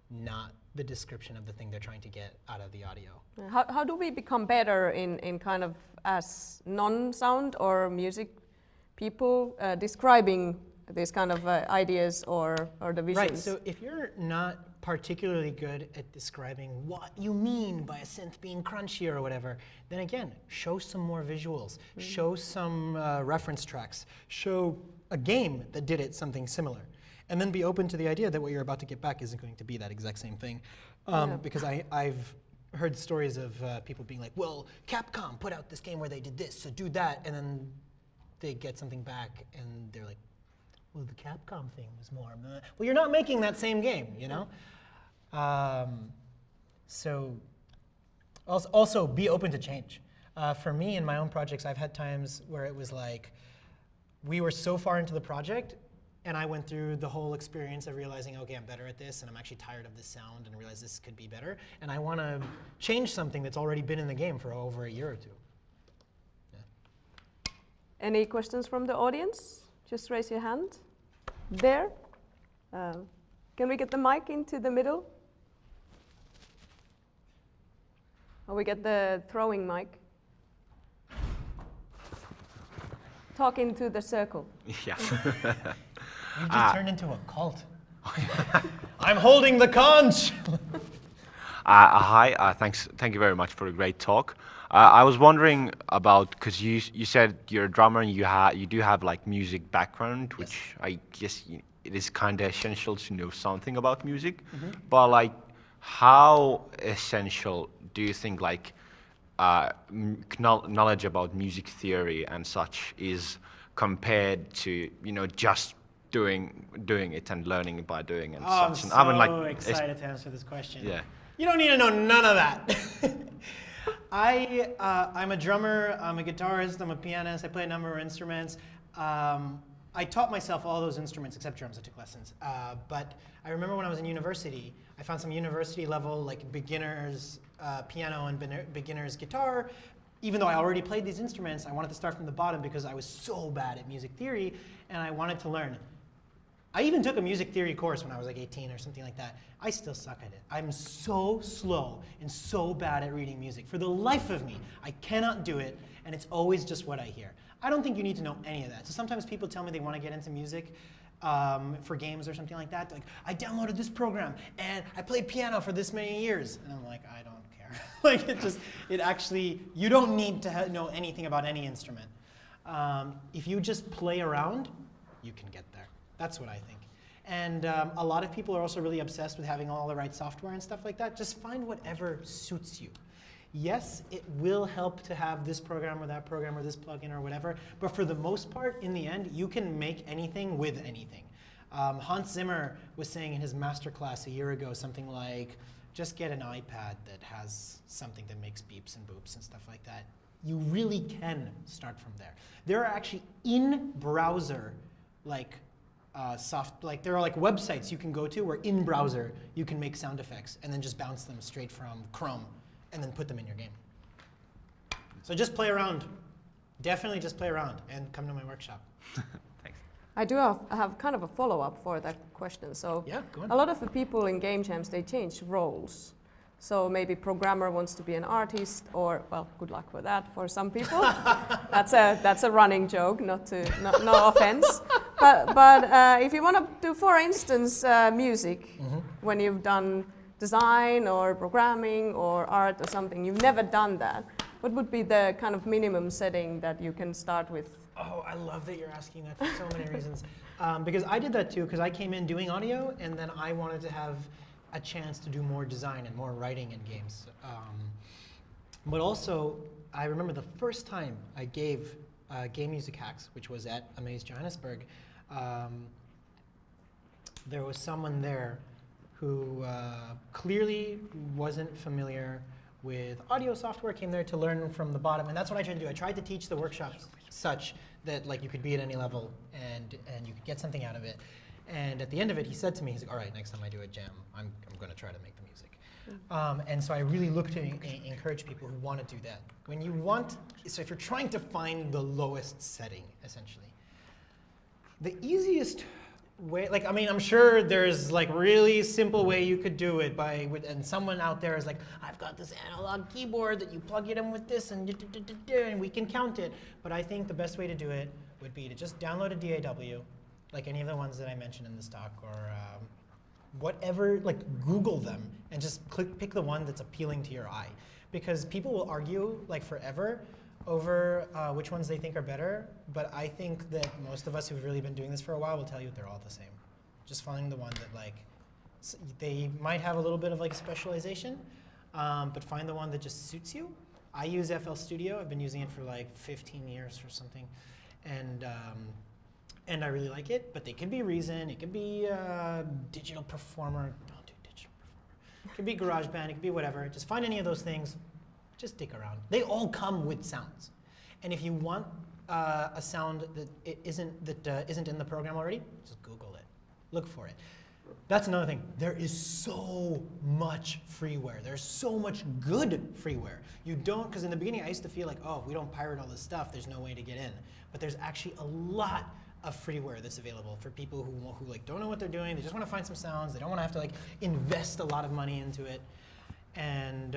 not the description of the thing they're trying to get out of the audio. How do we become better in kind of as non-sound or music people describing these kind of ideas or the visions? Right, so if you're not particularly good at describing what you mean by a synth being crunchy or whatever, then again, show some more visuals, show some reference tracks, show a game that did it something similar, and then be open to the idea that what you're about to get back isn't going to be that exact same thing. Because I've heard stories of people being like, well, Capcom put out this game where they did this, so do that, and then they get something back and they're like, well, the Capcom thing was more, well, you're not making that same game, you know? So also be open to change. For me, in my own projects, I've had times where it was like, we were so far into the project, and I went through the whole experience of realizing, okay, I'm better at this, and I'm actually tired of this sound, and realize this could be better, and I want to change something that's already been in the game for over a year or two. Any questions from the audience? Just raise your hand. There. Can we get the mic into the middle? Or we get the throwing mic? Talk into the circle. Yeah. You just turned into a cult. I'm holding the conch! Hi, thank you very much for a great talk. I was wondering about, because you said you're a drummer and you do have like music background, which I guess it is kind of essential to know something about music. But like, how essential do you think like knowledge about music theory and such is compared to just doing it and learning by doing and Oh, I'm such. so And I mean, like, excited to answer this question. yeah. You don't need to know none of that. I'm a drummer, I'm a guitarist, I'm a pianist, I play a number of instruments. I taught myself all those instruments except drums. I took lessons. But I remember when I was in university, I found some university level like beginners piano and beginners guitar. Even though I already played these instruments, I wanted to start from the bottom because I was so bad at music theory and I wanted to learn. I even took a music theory course when I was like 18 or something like that. I still suck at it. I'm so slow and so bad at reading music. For the life of me, I cannot do it, and it's always just what I hear. I don't think you need to know any of that. So sometimes people tell me they want to get into music for games or something like that. They're like, I downloaded this program, and I played piano for this many years. And I'm like, I don't care. Like, it actually, you don't need to know anything about any instrument. If you just play around, you can get there. That's what I think. And a lot of people are also really obsessed with having all the right software and stuff like that. Just find whatever suits you. Yes, it will help to have this program or that program or this plugin or whatever, but for the most part, in the end, you can make anything with anything. Hans Zimmer was saying in his masterclass a year ago something like, just get an iPad that has something that makes beeps and boops and stuff like that. You really can start from there. There are actually in-browser there are like websites you can go to where in browser you can make sound effects and then just bounce them straight from Chrome and then put them in your game. So just play around. Definitely just play around and come to my workshop. Thanks. I do have kind of a follow-up for that question. So Yeah, go on. a lot of the people in game jams, they change roles. So maybe programmer wants to be an artist, or well, good luck with that for some people. That's a running joke, no offense. But if you want to do, for instance, music, when you've done design or programming or art or something, you've never done that. What would be the kind of minimum setting that you can start with? Oh, I love that you're asking that for so many reasons. Because I did that too, because I came in doing audio, and then I wanted to have a chance to do more design and more writing in games. But also, I remember the first time I gave Game Music Hacks, which was at Amaze Johannesburg, there was someone there who clearly wasn't familiar with audio software, came there to learn from the bottom, and that's what I tried to do. I tried to teach the workshops such that like you could be at any level and you could get something out of it. And at the end of it, he said to me, he's like, all right, next time I do a jam, I'm going to try to make the music. And so I really look to encourage people who want to do that. So if you're trying to find the lowest setting, essentially, the easiest way, I'm sure there's like really simple way you could do it and someone out there is like, I've got this analog keyboard that you plug it in with this and we can count it. But I think the best way to do it would be to just download a DAW, like any of the ones that I mentioned in this talk, or whatever, like Google them and just pick the one that's appealing to your eye. Because people will argue like forever over which ones they think are better, but I think that most of us who've really been doing this for a while will tell you they're all the same. Just find the one that like, they might have a little bit of like specialization, but find the one that just suits you. I use FL Studio. I've been using it for like 15 years or something. And I really like it, but they could be Reason, it could be Digital Performer. Don't do Digital Performer. It could be GarageBand, it could be whatever. Just find any of those things, just dig around. They all come with sounds. And if you want a sound that isn't in the program already, just Google it, look for it. That's another thing. There is so much freeware. There's so much good freeware. You don't, because in the beginning I used to feel like, oh, if we don't pirate all this stuff, there's no way to get in. But there's actually a lot of freeware that's available for people who like don't know what they're doing. They just want to find some sounds. They don't want to have to like invest a lot of money into it. And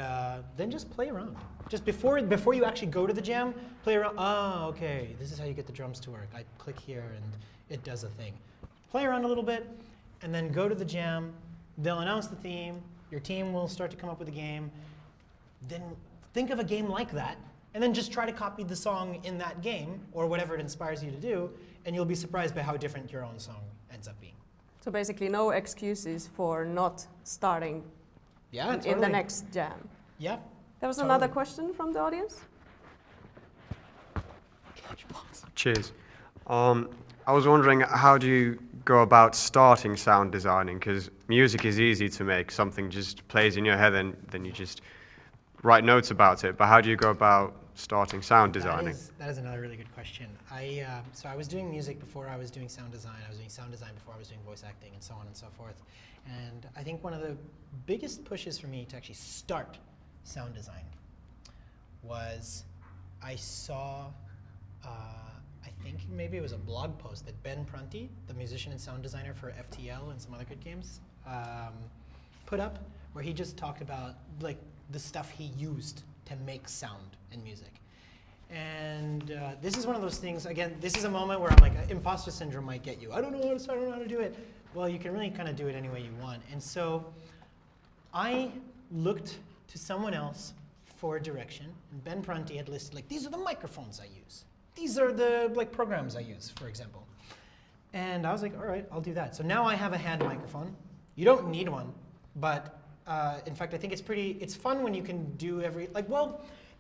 then just play around. Just before you actually go to the jam, play around. Oh, okay, this is how you get the drums to work. I click here and it does a thing. Play around a little bit, and then go to the jam. They'll announce the theme. Your team will start to come up with a game. Then think of a game like that, and then just try to copy the song in that game, or whatever it inspires you to do, and you'll be surprised by how different your own song ends up being. So basically no excuses for not starting in the next jam. Yeah. There was another question from the audience. Cheers. I was wondering, how do you go about starting sound designing? Because music is easy to make. Something just plays in your head and then you just write notes about it. But how do you go about starting sound designing? That is another really good question. So I was doing music before I was doing sound design. I was doing sound design before I was doing voice acting and so on and so forth. And I think one of the biggest pushes for me to actually start sound design was I saw, I think maybe it was a blog post that Ben Prunty, the musician and sound designer for FTL and some other good games, put up, where he just talked about like the stuff he used to make sound and music. And this is one of those things, again, this is a moment where I'm like, imposter syndrome might get you. I don't know how to start, I don't know how to do it. Well, you can really kind of do it any way you want. And so I looked to someone else for direction. And Ben Prunty had listed, like, these are the microphones I use. These are the programs I use, for example. And I was like, all right, I'll do that. So now I have a hand microphone. You don't need one, but in fact, I think it's fun when you can do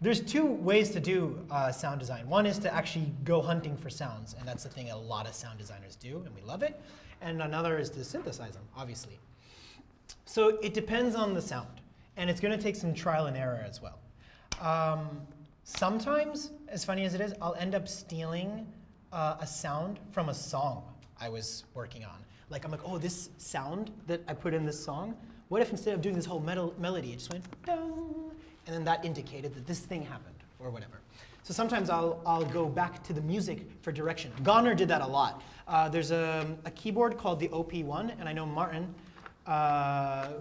there's two ways to do sound design. One is to actually go hunting for sounds, and that's the thing a lot of sound designers do, and we love it. And another is to synthesize them, obviously. So it depends on the sound, and it's going to take some trial and error as well. Sometimes, as funny as it is, I'll end up stealing a sound from a song I was working on. Like, I'm like, oh, this sound that I put in this song, what if instead of doing this whole melody, it just went dong, and then that indicated that this thing happened, or whatever. So sometimes I'll go back to the music for direction. Goner did that a lot. There's a keyboard called the OP1, and I know Martin,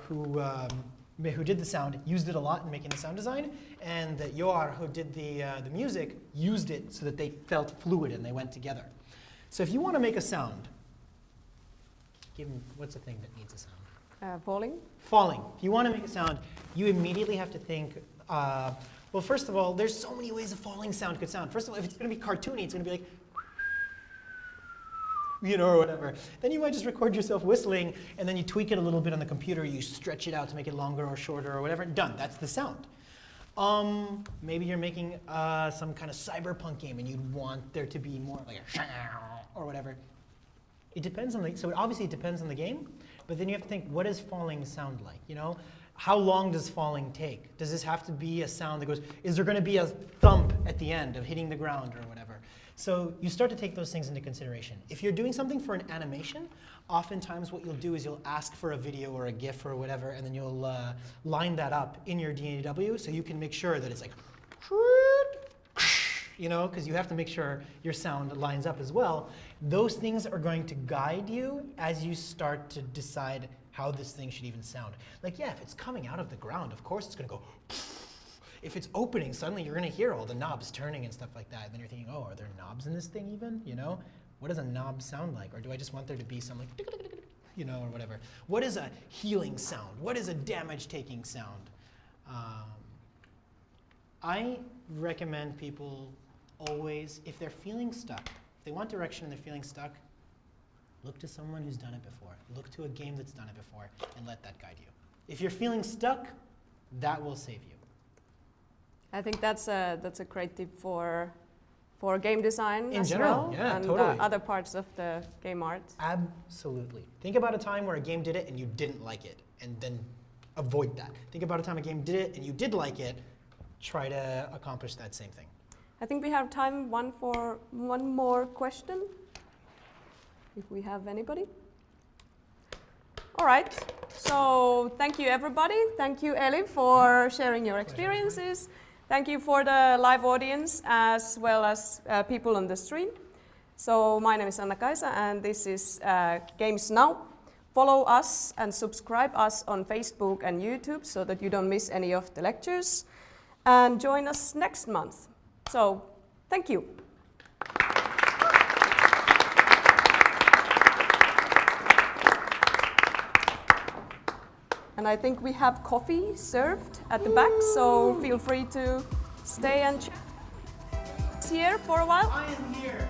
who did the sound, used it a lot in making the sound design, and that Joar, who did the music, used it so that they felt fluid and they went together. So if you want to make a sound, what's the thing that needs a sound? Falling. Falling. If you want to make a sound, you immediately have to think, well, first of all, there's so many ways a falling sound could sound. First of all, if it's going to be cartoony, it's going to be like, or whatever. Then you might just record yourself whistling, and then you tweak it a little bit on the computer. You stretch it out to make it longer or shorter or whatever. Done. That's the sound. Maybe you're making some kind of cyberpunk game, and you'd want there to be more like a or whatever. It depends on so obviously it depends on the game, but then you have to think, what does falling sound like? How long does falling take? Does this have to be a sound that goes, is there going to be a thump at the end of hitting the ground or whatever? So you start to take those things into consideration. If you're doing something for an animation, oftentimes what you'll do is you'll ask for a video or a GIF or whatever, and then you'll line that up in your DAW so you can make sure that it's like, because you have to make sure your sound lines up as well. Those things are going to guide you as you start to decide how this thing should even sound. Like, yeah, if it's coming out of the ground, of course it's going to go. If it's opening, suddenly you're going to hear all the knobs turning and stuff like that. And then you're thinking, oh, are there knobs in this thing even? What does a knob sound like? Or do I just want there to be some like, or whatever? What is a healing sound? What is a damage-taking sound? I recommend people always, if they're feeling stuck, if they want direction and they're feeling stuck, look to someone who's done it before. Look to a game that's done it before and let that guide you. If you're feeling stuck, that will save you. I think that's a great tip for game design in general, well, yeah, and totally. Other parts of the game art. Absolutely. Think about a time where a game did it and you didn't like it, and then avoid that. Think about a time a game did it and you did like it, try to accomplish that same thing. I think we have time for one more question, if we have anybody. All right, so thank you everybody. Thank you, Elie, for sharing your experiences. Thank you for the live audience as well as people on the stream. So my name is Anna-Kaisa and this is Games Now. Follow us and subscribe us on Facebook and YouTube so that you don't miss any of the lectures. And join us next month. So, thank you. And I think we have coffee served at the back, so feel free to stay and chat here for a while. I am here.